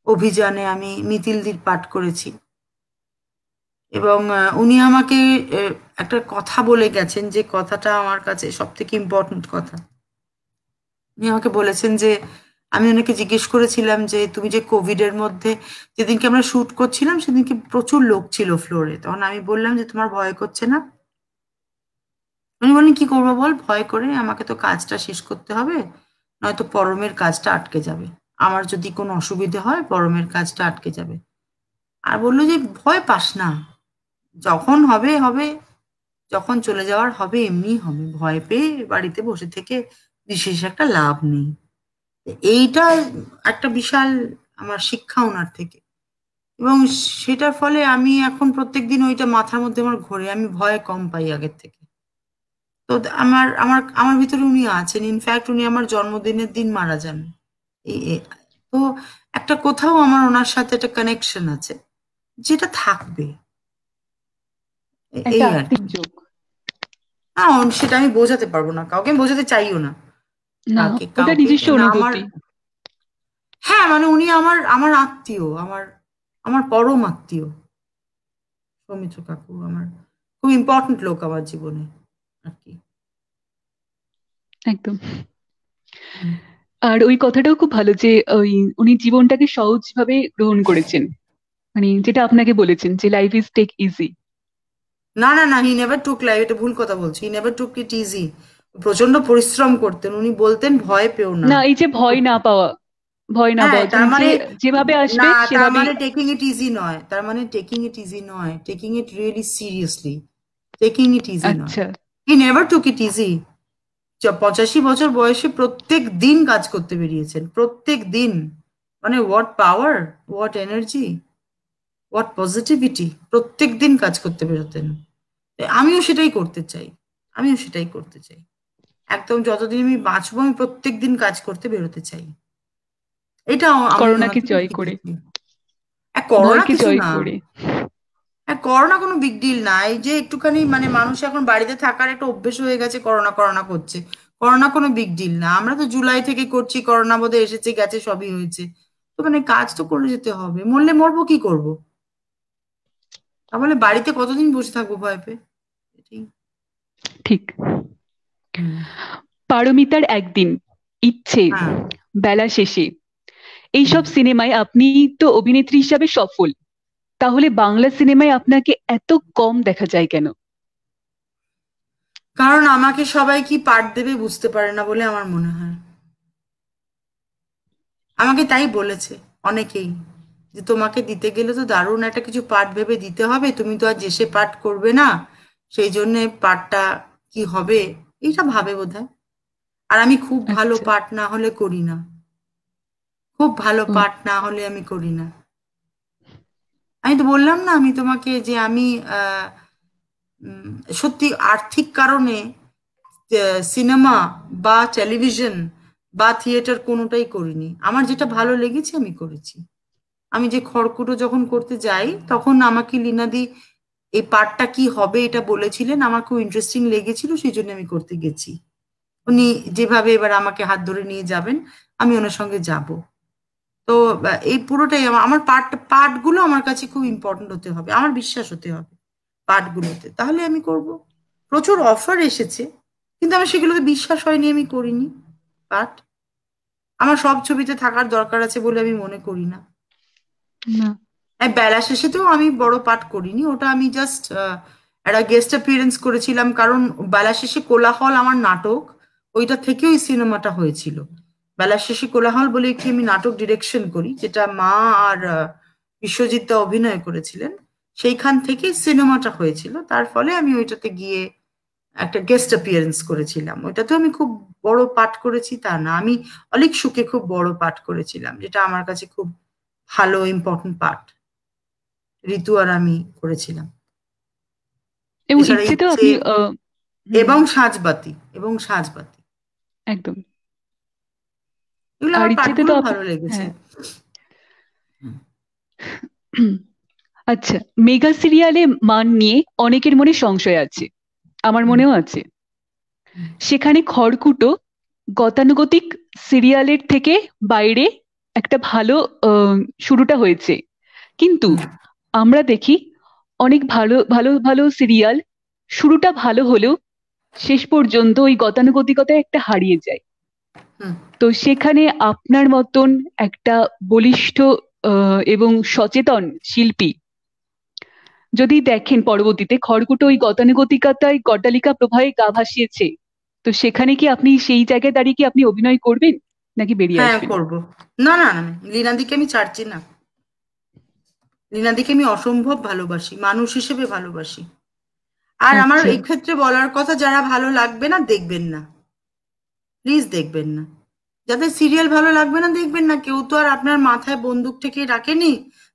অভিযানে আমি মিতিলদির পাঠ করেছি। এবং উনি আমাকে আহ, একটা কথা বলে গেছেন, যে কথাটা আমার কাছে সব থেকে ইম্পর্ট্যান্ট কথা। উনি আমাকে বলেছেন যে, আমি ওনাকে জিজ্ঞেস করেছিলাম যে তুমি যে কোভিড এর মধ্যে যেদিনকে আমরা শুট করছিলাম সেদিনকে প্রচুর লোক ছিল ফ্লোরে, তখন আমি বললাম যে তোমার ভয় করছে না? উনি বললেন কি করবো বল, ভয় করে? আমাকে তো কাজটা শেষ করতে হবে, নয়তো পরমের কাজটা আটকে যাবে। আমার যদি কোনো অসুবিধে হয় পরমের কাজটা আটকে যাবে। আর বললো যে ভয় পাস না, যখন হবে হবে, যখন চলে যাওয়ার হবে এমনি হবে, ভয় পেয়ে বাড়িতে বসে থেকে বিশেষ একটা লাভ নেই। এইটা একটা বিশাল আমার শিক্ষা ওনার থেকে। এবং সেটার ফলে আমি এখন প্রত্যেকদিন ওইটা মাথার মধ্যে আমার ঘোরে, আমি ভয় কম পাই আগের থেকে। তো আমার আমার আমার ভিতরে উনি আছেন। ইনফ্যাক্ট উনি আমার জন্মদিনের দিন মারা যান। তো একটা কোথাও আমার ওনার সাথে একটা কানেকশন আছে, যেটা থাকবে। একটা এই আর আত্মিক কি। যোগ। না, সেটা আমি বোঝাতে পারবো না কাউকে, আমি বোঝাতে চাইও না না, কাকে ওটা কাউকে। নিজস্ব কেন আমার, অনুভূতি। হ্যাঁ মানে উনি আমার আমার আত্মীয়, আমার আমার পরম আত্মীয়। সৌমিত্র কাকু আমার খুব ইম্পর্ট্যান্ট লোক আমার জীবনে আর কি। একদম। হুম। আর ওই কথাটাও খুব ভালো যে ওই উনি জীবনটাকে সহজভাবে গ্রহণ করেছেন, মানে যেটা আপনাকে বলেছেন যে লাইফ ইজ টেক ইজি। না না না, হি নেভার টুক লাইফ, এটা ভুল কথা বলছি, he never took it easy. প্রচন্ড পরিশ্রম করতেন। উনি বলতেন ভয় পেও না। না, এই যে ভয় না পাওয়া, ভয় না হ্যাঁ পাওয়া তার যে মানে, যেভাবে না আসবে তার সেভাবেই। মানে টেকিং ইট ইজি নয়, তার মানে টেকিং ইট ইজি নয়, taking it really seriously. Taking it easy নয়। আচ্ছা। He never took it easy. 85 বছর বয়সে প্রত্যেক দিন কাজ করতে বেরিয়েছেন, প্রত্যেক দিন। মানে what power, what energy, what positivity, প্রত্যেক দিন কাজ করতে বেরোতেন। আমিও সেটাই করতে চাই, আমিও সেটাই করতে চাই। একদম যতদিন আমি বাঁচবো আমি প্রত্যেক দিন কাজ করতে বেরোতে চাই। এটা আমি ওনার করোনাকে থেকে জয় করে, শিখেছি। করোনা ভয়কে কিছু জয় না। করে। করোনা কোনো বিগ ডিল না। এই যে একটুখানি মানে মানুষ এখন বাড়িতে থাকার একটা অভ্যেস হয়ে গেছে, করোনা করোনা করছে। করোনা কোনো বিগ ডিল না, আমরা তো জুলাই থেকে করছি, করোনা বোধহয় এসেছে গেছে সবই হয়েছে। তো মানে কাজ তো করে যেতে হবে, মরলে মরবো, কি করব? তাহলে বাড়িতে কতদিন বসে থাকবো ভয় পেয়ে? এটাই। ঠিক। হুম। পারমিতার একদিন, ইচ্ছে, হ্যাঁ। বেলা শেষে, হুম। এইসব সিনেমায় আপনি তো অভিনেত্রী হিসাবে সফল, তাহলে বাংলা সিনেমায় আপনাকে এত কম দেখা যায় কেন? কারণ আমাকে সবাই কি পাঠ দেবে বুঝতে পারে না বলে আমার মনে হয়। আমাকে তাই বলেছে অনেকেই, যে তোমাকে দিতে গেলে তো দারুণ একটা কিছু পাঠ ভেবে দিতে হবে, তুমি তো আর যে পাঠ করবে না, সেই জন্য পাঠটা কি হবে, এইটা ভাবে বোধহয়। আর আমি খুব ভালো আচ্ছা। পাঠ না হলে করি না, খুব ভালো ও। পাঠ না হলে আমি করি না। আমি তো বললাম না আমি তোমাকে যে আমি আহ উম, সত্যি আর্থিক কারণে সিনেমা বা টেলিভিশন বা থিয়েটার কোনোটাই করিনি। আমার যেটা ভালো লেগেছে আমি করেছি। আমি যে খড়কুটো যখন করতে যাই তখন আমাকে লীনাদি এই পার্টটা কি হবে এটা বলেছিলেন, আমার খুব ইন্টারেস্টিং লেগেছিল, সেই জন্য আমি করতে গেছি। উনি যেভাবে এবার আমাকে হাত ধরে নিয়ে যাবেন, আমি ওনার সঙ্গে যাব। তো এই পুরোটাই আমার পার্টগুলো আমার কাছে খুব ইম্পর্টেন্ট হতে হবে, আমার বিশ্বাস হতে হবে পার্টগুলোতে, তাহলে আমি করব। প্রচুর অফার এসেছে, কিন্তু আমার সেগুলোতে বিশ্বাস হয়নি, আমি করিনি পার্ট। আমার সব ছবিতে থাকার দরকার আছে বলে আমি মনে করি না। না। হ্যাঁ, বেলা শেষেতেও আমি বড় পাঠ করিনি, ওটা আমি জাস্ট একটা গেস্ট অ্যাপিয়ারেন্স করেছিলাম, কারণ বেলা শেষে কোলাহল আমার নাটক, ওইটা থেকেও এই সিনেমাটা হয়েছিল। বেলা শেষে কোলাহল বলে একটি আমি নাটক ডিরেকশন করি, যেটা মা আর বিশ্বজিৎ দা অভিনয় করেছিলেন, সেইখান থেকে সিনেমাটা হয়েছিল। তার ফলে আমি ওইটাতে গিয়ে একটা গেস্ট অ্যাপিয়ারেন্স করেছিলাম। ওইটাতেও আমি খুব বড় পাঠ করেছি তা না, আমি অলিক সুখে খুব বড় পাঠ করেছিলাম, যেটা আমার কাছে খুব ভালো ইম্পর্টেন্ট পাঠ ঋতু আর আমি করেছিলাম। এবং এছাড়া ইচ্ছেতেও ইচ্ছে আপনি হুম, এবং সাজবাতি একদম। এগুলো আর আমার ইচ্ছেতে তো পাঠগুলো আপনি, ভালো লেগেছে। হ্যাঁ। আচ্ছা, মেগা সিরিয়ালে মান নিয়ে অনেকের মনে সংশয় আছে, আমার হুম, মনেও আছে। হুম, সেখানে খড়কুটো গতানুগতিক সিরিয়ালের থেকে বাইরে একটা ভালো আহ, শুরুটা হয়েছে, কিন্তু হুম, আমরা দেখি অনেক ভালো ভালো ভালো সিরিয়াল শুরুটা ভালো হলেও শেষ পর্যন্ত ওই গতানুগতিকতা একটা হারিয়ে যায়। হুম। তো সেখানে আপনার মতন একটা বলিষ্ঠ এবং সচেতন শিল্পী যদি দেখেন পরবর্তীতে খড়কুটো ওই গতানুগতিকতায় গটালিকা প্রবাহে গা ভাসিয়েছে, তো সেখানে কি আপনি সেই জায়গায় দাঁড়িয়ে কি আপনি অভিনয় করবেন নাকি বেরিয়ে হ্যাঁ, আসবেন? করব। না, না, না, না, লীনাদিকে আমি ছাড়ছি না। লীনাদিকে আমি অসম্ভব ভালোবাসি, মানুষ হিসেবে ভালোবাসি। আর আমার আচ্ছা। এই ক্ষেত্রে বলার কথা, যারা ভালো লাগবে না দেখবেন না, প্লিজ দেখবেন না। যাদের সিরিয়াল ভালো লাগবে না দেখবেন না। কেউ তো আর আপনার মাথায় বন্দুক থেকে রাখেনি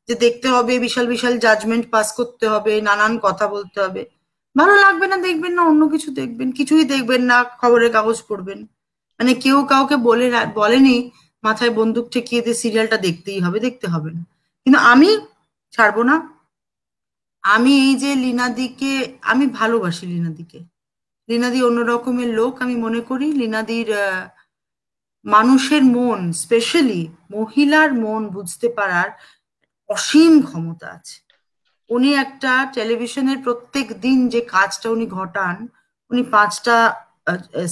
যে দেখতে হবে, বিশাল বিশাল জাজমেন্ট পাস করতে হবে, নানান কথা বলতে হবে। ভালো লাগবে না দেখবেন না, অন্য কিছু দেখবেন, কিছুই দেখবেন না, খবরের কাগজ পড়বেন। মানে কেউ কাউকে বলেনি মাথায় বন্দুক ঠেকিয়ে দিয়ে সিরিয়ালটা দেখতেই হবে, দেখতে হবে না। কিন্তু আমি ছাড়বো না। আমি এই যে লীনাদিকে, আমি ভালোবাসি লীনাদিকে। লীনাদি অন্য রকমের লোক, আমি মনে করি লীনাদির মানুষের মন, স্পেশালি মহিলার মন বুঝতে পারার অসীম ক্ষমতা আছে। উনি একটা টেলিভিশনের প্রত্যেক দিন যে কাজটা উনি ঘটান, উনি 5টা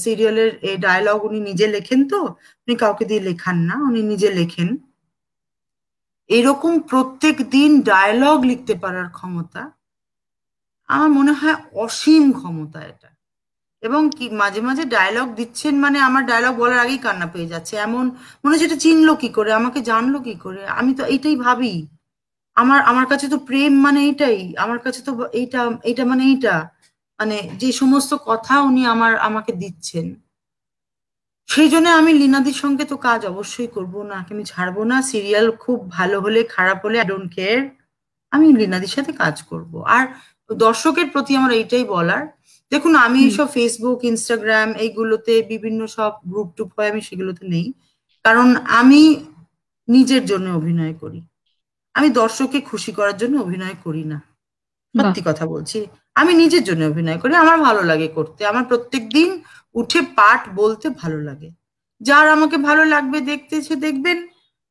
সিরিয়ালের এই ডায়লগ উনি নিজে লেখেন, তো উনি কাউকে দিয়ে লেখান না, উনি নিজে লেখেন। এরকম প্রত্যেক দিন ডায়লগ লিখতে পারার ক্ষমতা আমার মনে হয় অসীম ক্ষমতা এটা। এবং কি মাঝে মাঝে ডায়লগ দিচ্ছেন, মানে আমার ডায়লগ বলার আগেই কান্না পেয়ে যাচ্ছে, এমন মনে হচ্ছে এটা চিনলো কি করে, আমাকে জানলো কি করে। আমি তো এইটাই ভাবি, আমার আমার কাছে তো প্রেম মানে এইটাই, আমার কাছে তো এইটা, এইটা মানে এইটা, মানে যে সমস্ত কথা উনি আমাকে দিচ্ছেন। সেই জন্য আমি লীনাদির সঙ্গে তো কাজ অবশ্যই করব, না আমি ছাড়বো না। সিরিয়াল খুব ভালো হলে খারাপ হলে আই ডোন্ট কেয়ার, আমি লীনাদির সাথে কাজ করব। আর দর্শকের প্রতি আমার এইটাই বলার, দেখুন আমি হুম। সব ফেসবুক ইনস্টাগ্রাম এইগুলোতে বিভিন্ন সব গ্রুপ টুপ হয়, আমি সেগুলোতে নেই। কারণ আমি নিজের জন্য অভিনয় করি, আমি দর্শককে খুশি করার জন্য অভিনয় করি না। বাহ। সত্যি কথা বলছি, আমি নিজের জন্য অভিনয় করি, আমার ভালো লাগে করতে, আমার প্রত্যেক দিন উঠে পাঠ বলতে ভালো লাগে। যার আমাকে ভালো লাগবে দেখতে সে দেখবেন,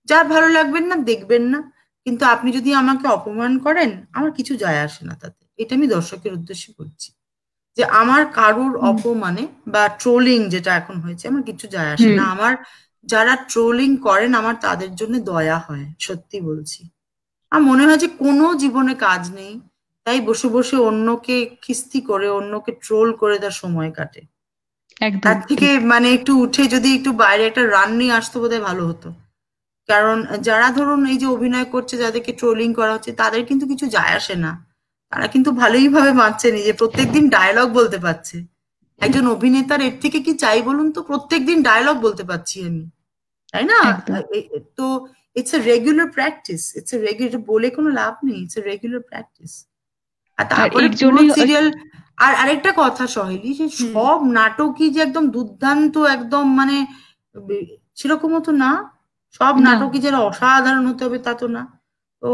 যার ভালো লাগবেন না দেখবেন না। কিন্তু আপনি যদি আমাকে অপমান করেন, আমার কিছু যায় আসে না তাতে। এটা আমি দর্শকের উদ্দেশ্যে বলছি, যে আমার কারুর হুম। অপমানে বা ট্রোলিং যেটা এখন হয়েছে, আমার কিছু যায় আসে হুম। না। আমার যারা ট্রোলিং করেন, আমার তাদের জন্য দয়া হয়, সত্যি বলছি। আমার মনে হয় যে কোনো জীবনে কাজ নেই, তাই বসে বসে অন্যকে খিস্তি করে, অন্যকে ট্রোল করে তার সময় কাটে। একদম তার থেকে ঠিক। মানে একটু উঠে যদি একটু বাইরে একটা রান নিয়ে আসতো বোধহয় ভালো হতো। কারণ যারা ধরুন এই যে অভিনয় করছে, যাদেরকে ট্রোলিং করা হচ্ছে, তাদের কিন্তু কিছু যায় আসে না। তারা কিন্তু ভালোই ভাবে বাঁচছে, নিজে প্রত্যেকদিন ডায়লগ বলতে পারছে। একজন অভিনেতার এর থেকে কি চাই বলুন তো, প্রত্যেকদিন ডায়লগ বলতে পারছি আমি, তাই না? একদম। তো it's a regular practice, it's a regular, বলে কোনো লাভ নেই, ইটস এ রেগুলার প্র্যাকটিস। আর আর তারপরে এর পুরো জন্যই সিরিয়াল। আর আরেকটা কথা সহেলি, যে হুম। সব নাটকই যে একদম দুর্দান্ত একদম মানে সেরকমও তো না। সব না। নাটকই যারা অসাধারণ হতে হবে তা তো না। তো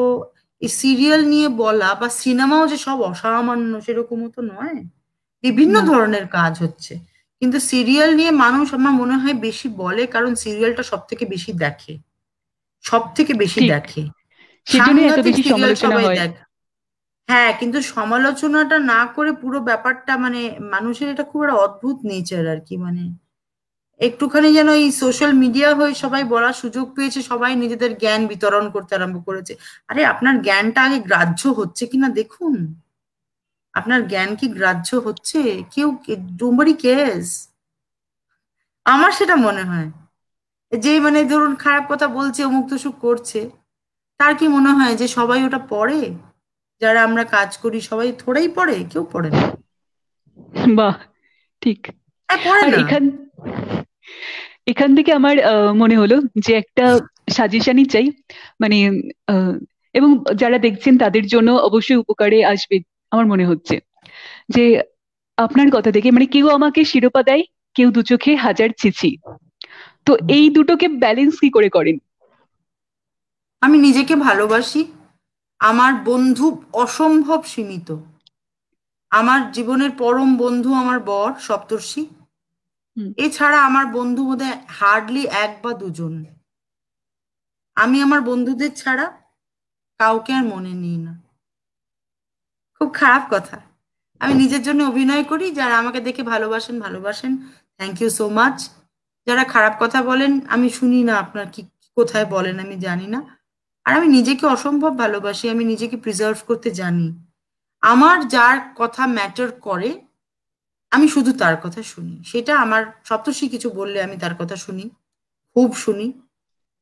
এই সিরিয়াল নিয়ে বলা বা সিনেমাও যে সব অসামান্য সেরকমও তো নয়, বিভিন্ন না। ধরনের কাজ হচ্ছে। কিন্তু সিরিয়াল নিয়ে মানুষ আমার মনে হয় বেশি বলে, কারণ সিরিয়ালটা সব থেকে বেশি দেখে, সব থেকে বেশি ঠিক, দেখে। সেজন্যই এত সাংঘাতিক বেশি সিরিয়াল সমালোচনা সবাই হয়। দেখে। হ্যাঁ, কিন্তু সমালোচনাটা না করে পুরো ব্যাপারটা মানে মানুষের এটা খুব একটা অদ্ভুত নেচার আর কি, মানে একটুখানি যেন এই সোশ্যাল মিডিয়া হয়ে সবাই বলার সুযোগ পেয়েছে, সবাই নিজেদের জ্ঞান বিতরণ করতে আরম্ভ করেছে। আরে আপনার জ্ঞানটা আগে গ্রাহ্য হচ্ছে কিনা দেখুন, আপনার জ্ঞান কি গ্রাহ্য হচ্ছে? কেউ, নোবডি কেয়ার্স। আমার সেটা মনে হয়, যে মানে ধরুন খারাপ কথা বলছে, অমুক তসুক করছে, তার কি মনে হয় যে সবাই ওটা পড়ে? যারা আমরা কাজ করি সবাই থোড়াই পড়ে, কেউ পড়ে না। বাহ, ঠিক। হ্যাঁ, পড়ে আর না। এখান এখান থেকে আমার মনে হলো যে একটা সাজেশনই চাই, মানে আহ, এবং যারা দেখছেন তাদের জন্য অবশ্যই উপকারে আসবে আমার মনে হচ্ছে। যে আপনার কথা থেকে মানে কেউ আমাকে শিরোপা দেয়, কেউ দু চোখে হাজার ছিছি, তো এই দুটোকে ব্যালেন্স কি করে করেন? আমি নিজেকে ভালোবাসি, আমার বন্ধু অসম্ভব সীমিত। আমার জীবনের পরম বন্ধু আমার বর সপ্তর্ষি। হুম। এছাড়া আমার বন্ধু বোধহয় হার্ডলি এক বা দুজন। আমি আমার বন্ধুদের ছাড়া কাউকে আর মনে নিই না। খুব খারাপ কথা। আমি নিজের জন্য অভিনয় করি, যারা আমাকে দেখে ভালোবাসেন ভালোবাসেন, থ্যাংক ইউ সো মাচ। যারা খারাপ কথা বলেন আমি শুনি না, আপনার কি কোথায় বলেন আমি জানি না। আর আমি নিজেকে অসম্ভব ভালোবাসি, আমি নিজেকে প্রিজার্ভ করতে জানি। আমার যার কথা ম্যাটার করে আমি শুধু তার কথা শুনি, সেটা আমার সপ্তর্ষি কিছু বললে আমি তার কথা শুনি, খুব শুনি।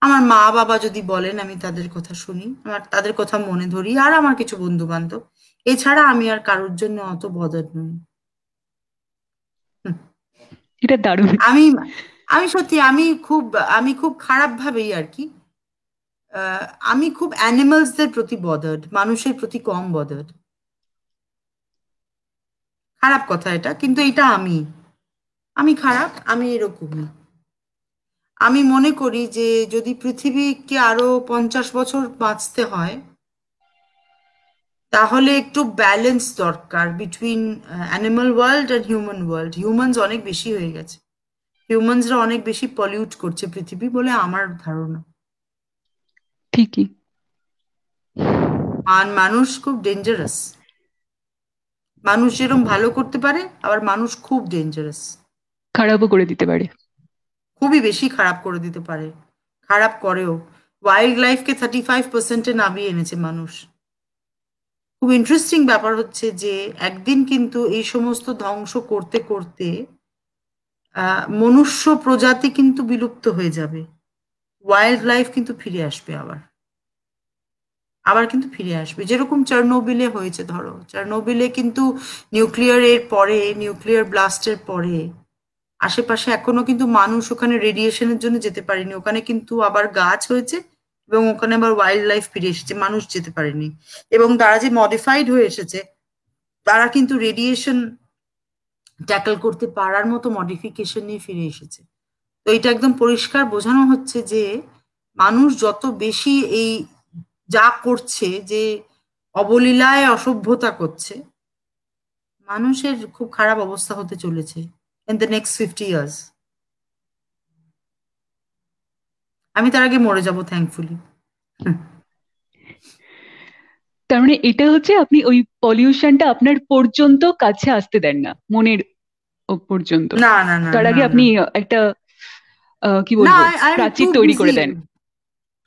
আমার মা বাবা যদি বলেন আমি তাদের কথা শুনি, আমার তাদের কথা মনে ধরি, আর আমার কিছু বন্ধু বান্ধব। এছাড়া আমি আর কারোর জন্য অত বদার নই। হুম। এটা দারুণ। আমি আমি সত্যি আমি খুব খারাপ ভাবেই আর কি, আমি খুব অ্যানিমালসদের প্রতি বদার্ড, মানুষের প্রতি কম বদার্ড। খারাপ কথা এটা, কিন্তু এটা আমি খারাপ, আমি এরকমই। আমি মনে করি যে যদি পৃথিবীকে আরো 50 বছর বাঁচতে হয়, তাহলে একটু ব্যালেন্স দরকার বিটুইন অ্যানিমাল ওয়ার্ল্ড আর হিউম্যান ওয়ার্ল্ড। হিউম্যানস অনেক বেশি হয়ে গেছে, হিউম্যানসরা অনেক বেশি পলিউট করছে পৃথিবী বলে আমার ধারণা। ঠিকই। আর মানুষ খুব ডেঞ্জারাস। মানুষ যেরকম ভালো করতে পারে, আবার মানুষ খুব ডেঞ্জারাস, খারাপও করে দিতে পারে। খুবই বেশি খারাপ করে দিতে পারে, খারাপ করেও। ওয়াইল্ড লাইফকে 35%-এ নামিয়ে এনেছে মানুষ। খুব ইন্টারেস্টিং ব্যাপার হচ্ছে যে একদিন কিন্তু এই সমস্ত ধ্বংস করতে করতে মনুষ্য প্রজাতি কিন্তু বিলুপ্ত হয়ে যাবে। ওয়াইল্ড লাইফ কিন্তু ফিরে আসবে আবার, আবার কিন্তু ফিরে আসবে, যেরকম চার্নোবিলে হয়েছে। ধরো চার্নোবিলে কিন্তু নিউক্লিয়ারের পরে, নিউক্লিয়ার ব্লাস্টের পরে আশেপাশে এখনো কিন্তু মানুষ ওখানে রেডিয়েশনের জন্য যেতে পারেনি, ওখানে কিন্তু আবার গাছ হয়েছে, এবং ওখানে আবার ওয়াইল্ড লাইফ ফিরে এসেছে, মানুষ যেতে পারেনি। এবং তারা যে মডিফাইড হয়ে এসেছে, তারা কিন্তু রেডিয়েশন ট্যাকল করতে পারার মতো মডিফিকেশন নিয়ে ফিরে এসেছে। তো এটা একদম পরিষ্কার বোঝানো হচ্ছে যে মানুষ যত বেশি এই যা করছে, যে অবলীলায় অসভ্যতা করছে, মানুষের খুব খারাপ অবস্থা হতে চলেছে ইন দ্য নেক্সট 50 ইয়ার্স। আমি তার আগে মরে যাব থ্যাঙ্কফুলি। তার মানে এটা হচ্ছে আপনি ওই পলিউশনটা আপনার পর্যন্ত কাছে আসতে দেন না, মনের ও পর্যন্ত। না, না, না, তার না, আগে না, আপনি একটা কি না, বলবো, আই এম টু প্রাচীর তৈরি করে বিজি। দেন। হুম।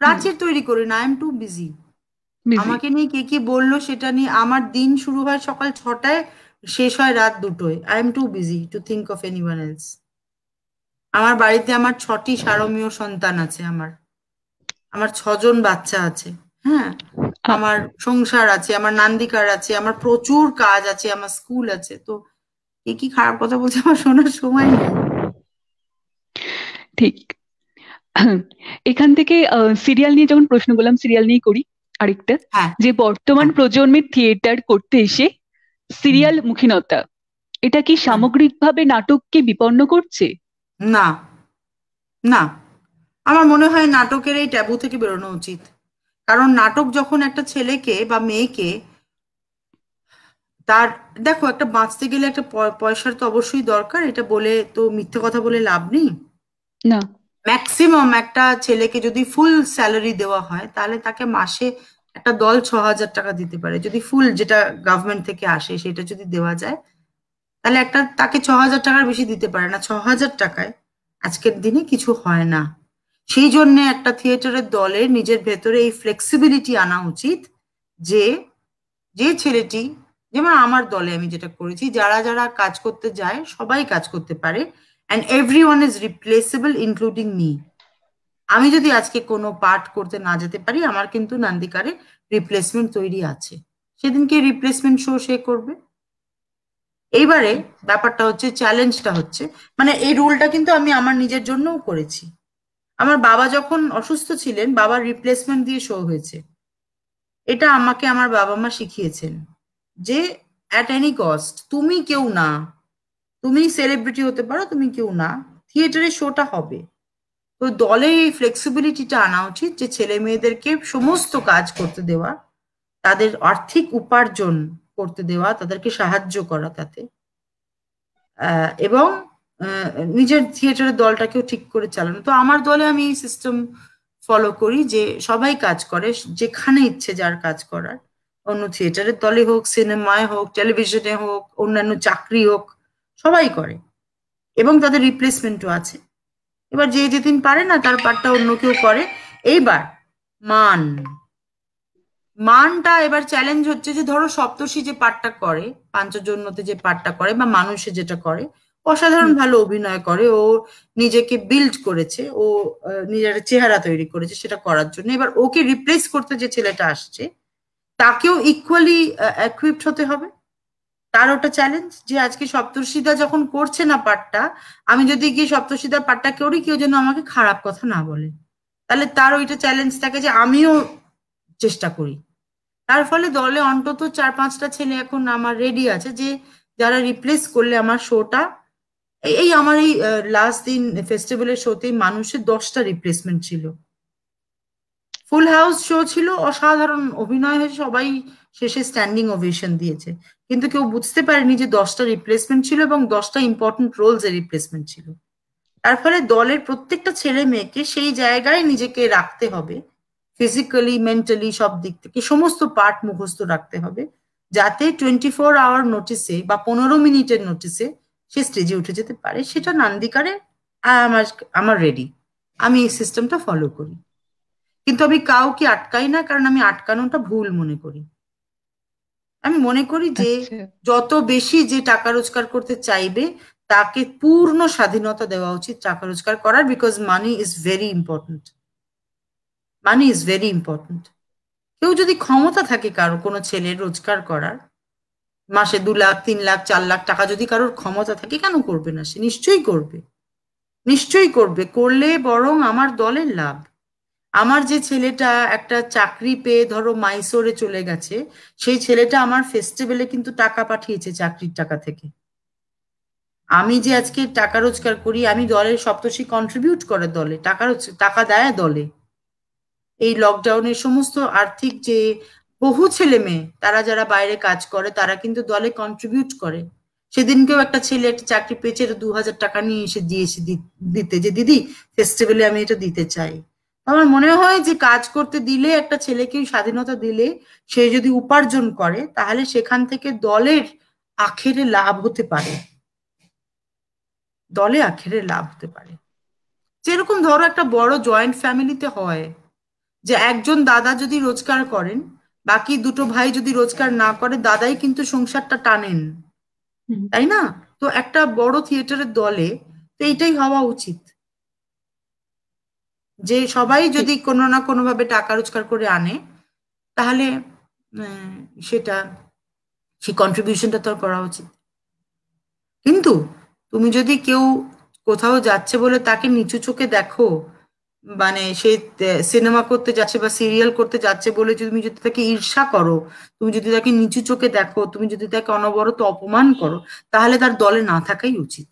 প্রাচীর তৈরি করি না, I am too busy. Busy. আমাকে নিয়ে কে কি বললো সেটা নিয়ে আমার দিন শুরু হয় সকাল 6টায়, শেষ হয় রাত 2টোয়। I am too busy to think of anyone else. আমার বাড়িতে আমার 6টি সারমীয় সন্তান আছে, আমার আমার 6জন বাচ্চা আছে। হ্যাঁ, আমার সংসার আছে, আমার নান্দিকার আছে, আমার প্রচুর কাজ আছে, আমার স্কুল আছে। তো কে কি খারাপ কথা বলছে আমার শোনার সময় নেই। ঠিক। এখান থেকে সিরিয়াল নিয়ে যখন প্রশ্ন করলাম, সিরিয়াল নিয়েই করি আরেকটা। হ্যাঁ, যে বর্তমান হ্যাঁ, প্রজন্মের থিয়েটার করতে এসে হুম, সিরিয়াল মুখীনতা, এটা কি হ্যাঁ, সামগ্রিকভাবে নাটককে বিপন্ন করছে? না, না, আমার মনে হয় নাটকের এই ট্যাবু থেকে বেরোনো উচিত। কারণ নাটক যখন একটা ছেলেকে বা মেয়েকে তার, দেখো একটা বাঁচতে গেলে একটা পয়সার তো অবশ্যই দরকার, এটা বলে তো মিথ্যে কথা বলে লাভ নেই। না। ম্যাক্সিমাম একটা ছেলেকে যদি ফুল স্যালারি দেওয়া হয় তাহলে তাকে মাসে একটা দল 6,000 টাকা দিতে পারে, যদি ফুল যেটা গভর্নমেন্ট থেকে আসে সেটা যদি দেওয়া যায়, তাহলে একটা তাকে 6,000 টাকার বেশি দিতে পারে না। 6,000 টাকায় আজকের দিনে কিছু হয় না। সেই জন্য একটা থিয়েটারের দলের নিজের ভেতরে এই ফ্লেক্সিবিলিটি আনা উচিত, যে যে ছেলেটি, যেমন আমার দলে আমি যেটা করেছি, যারা যারা কাজ করতে যায় সবাই কাজ করতে পারে, and every one is replaceable including me. আমি যদি আজকে কোনো পার্ট করতে না যেতে পারি, আমার কিন্তু নান্দিকারে রিপ্লেসমেন্ট তৈরি আছে, সেদিনকে রিপ্লেসমেন্ট শো সে করবে। এইবারে ব্যাপারটা হচ্ছে, চ্যালেঞ্জটা হচ্ছে, মানে এই রুলটা কিন্তু আমি আমার নিজের জন্যও করেছি। আমার বাবা যখন অসুস্থ ছিলেন, বাবার রিপ্লেসমেন্ট দিয়ে শো হয়েছে। এটা আমাকে আমার বাবা মা শিখিয়েছেন, যে অ্যাট এনি কস্ট তুমি কেউ না, তুমি সেলিব্রিটি হতে পারো, তুমি কেউ না, থিয়েটারে শোটা হবে। তো দলে এই ফ্লেক্সিবিলিটিটা আনা উচিত, যে ছেলে মেয়েদেরকে সমস্ত কাজ করতে দেওয়া, তাদের আর্থিক উপার্জন করতে দেওয়া, তাদেরকে সাহায্য করা তাতে, এবং নিজের থিয়েটারের দলটাকেও ঠিক করে চালানো। তো আমার দলে আমি এই সিস্টেম ফলো করি, যে সবাই কাজ করে যেখানে ইচ্ছে যার কাজ করার, অন্য থিয়েটারের দলে হোক, সিনেমায় হোক, টেলিভিশনে হোক, অন্যান্য চাকরি হোক, সবাই করে, এবং তাদের রিপ্লেসমেন্টও আছে। এবার যে যেদিন পারে না তার পার্টটা অন্য কেউ করে। এইবার মান, মানটা এবার চ্যালেঞ্জ হচ্ছে, যে ধরো সপ্তর্ষি যে পাঠটা করে, পাঞ্চজন্যতে যে পাঠটা করে, বা মানুষে যেটা করে, অসাধারণ হুম। ভালো অভিনয় করে, ও নিজেকে বিল্ড করেছে, ও নিজের চেহারা তৈরি করেছে সেটা করার জন্য। এবার ওকে রিপ্লেস করতে যে ছেলেটা আসছে, তাকেও ইকুয়ালি equipped হতে হবে। তার ওটা চ্যালেঞ্জ, যে আজকে সপ্তর্ষিদা যখন করছে না পাঠটা, আমি যদি গিয়ে সপ্তর্ষিদার পাঠটা করি, কেউ যেন আমাকে খারাপ কথা না বলে। তাহলে তার ওইটা চ্যালেঞ্জ থাকে যে আমিও চেষ্টা করি। তার ফলে দলে অন্তত 4-5টা ছেলে এখন আমার রেডি আছে, যে যারা রিপ্লেস করলে আমার শোটা, এই আমার এই লাস্ট দিন ফেস্টিভ্যালের শোতেই মানুষের 10টা রিপ্লেসমেন্ট ছিল। ফুল হাউস শো ছিল, অসাধারণ অভিনয় হয়েছে, সবাই শেষে স্ট্যান্ডিং ওভেশন দিয়েছে। কিন্তু কেউ বুঝতে পারেনি যে 10টা রিপ্লেসমেন্ট ছিল, এবং 10টা ইম্পর্টেন্ট রোলস এর রিপ্লেসমেন্ট ছিল। তার ফলে দলের প্রত্যেকটা ছেলে মেয়েকে সেই জায়গায় নিজেকে রাখতে হবে, ফিজিক্যালি মেন্টালি সব দিক থেকে সমস্ত পার্ট মুখস্থ রাখতে হবে, যাতে 24 আওয়ার নোটিসে বা 15 মিনিটের নোটিসে সে স্টেজে উঠে যেতে পারে। সেটা নান্দিকারে আমার আমার রেডি, আমি এই সিস্টেমটা ফলো করি। কিন্তু আমি কাউকে আটকাই না, কারণ আমি আটকানোটা ভুল মনে করি। আমি মনে করি যে আচ্ছা। যত বেশি যে টাকা রোজগার করতে চাইবে, তাকে পূর্ণ স্বাধীনতা দেওয়া উচিত টাকা রোজগার করার, because money is very important. Money is very important. কেউ যদি ক্ষমতা থাকে কারো, কোনো ছেলের রোজগার করার, মাসে 2 লাখ 3 লাখ 4 লাখ টাকা যদি কারোর ক্ষমতা থাকে, কেন করবে না? সে নিশ্চয়ই করবে, নিশ্চয়ই করবে। করলে বরং আমার দলের লাভ। আমার যে ছেলেটা একটা চাকরি পেয়ে ধরো মাইসোরে চলে গেছে, সেই ছেলেটা আমার ফেস্টিভ্যালে কিন্তু টাকা পাঠিয়েছে চাকরির টাকা থেকে। আমি যে আজকে টাকা রোজগার করি, আমি দলের সপ্তর্ষি কন্ট্রিবিউট করে দলে টাকা টাকা দেয় দলে। এই লকডাউনের সমস্ত আর্থিক যে বহু ছেলে মেয়ে, তারা যারা বাইরে কাজ করে, তারা কিন্তু দলে কন্ট্রিবিউট করে। সেদিনকেও একটা ছেলে একটা চাকরি পেয়েছে, 2,000 টাকা নিয়ে এসে দিয়েছে, দিতে, যে দিদি ফেস্টিভ্যালে আমি এটা দিতে চাই। আমার মনে হয় যে কাজ করতে দিলে, একটা ছেলেকে স্বাধীনতা দিলে, সে যদি উপার্জন করে, তাহলে সেখান থেকে দলের আখেরে লাভ হতে পারে, দলে আখেরে লাভ হতে পারে। যেরকম ধরো একটা বড় জয়েন্ট ফ্যামিলিতে হয়, যে একজন দাদা যদি রোজগার করেন, বাকি দুটো ভাই যদি রোজগার না করে, দাদাই কিন্তু সংসারটা টানেন, হুম। তাই না? তো একটা বড় থিয়েটারের দলে তো এইটাই হওয়া উচিত, যে সবাই ঠিক। যদি কোনো না কোনো ভাবে টাকা রোজগার করে আনে, তাহলে আহ, সেটা, সেই কন্ট্রিবিউশনটা তো করা উচিত। কিন্তু তুমি যদি কেউ কোথাও যাচ্ছে বলে তাকে নিচু চোখে দেখো, মানে সে সিনেমা করতে যাচ্ছে বা সিরিয়াল করতে যাচ্ছে বলে তুমি যদি তাকে ঈর্ষা করো, তুমি যদি তাকে নিচু চোখে দেখো, তুমি যদি তাকে অনবরত অপমান করো, তাহলে তার দলে না থাকাই উচিত।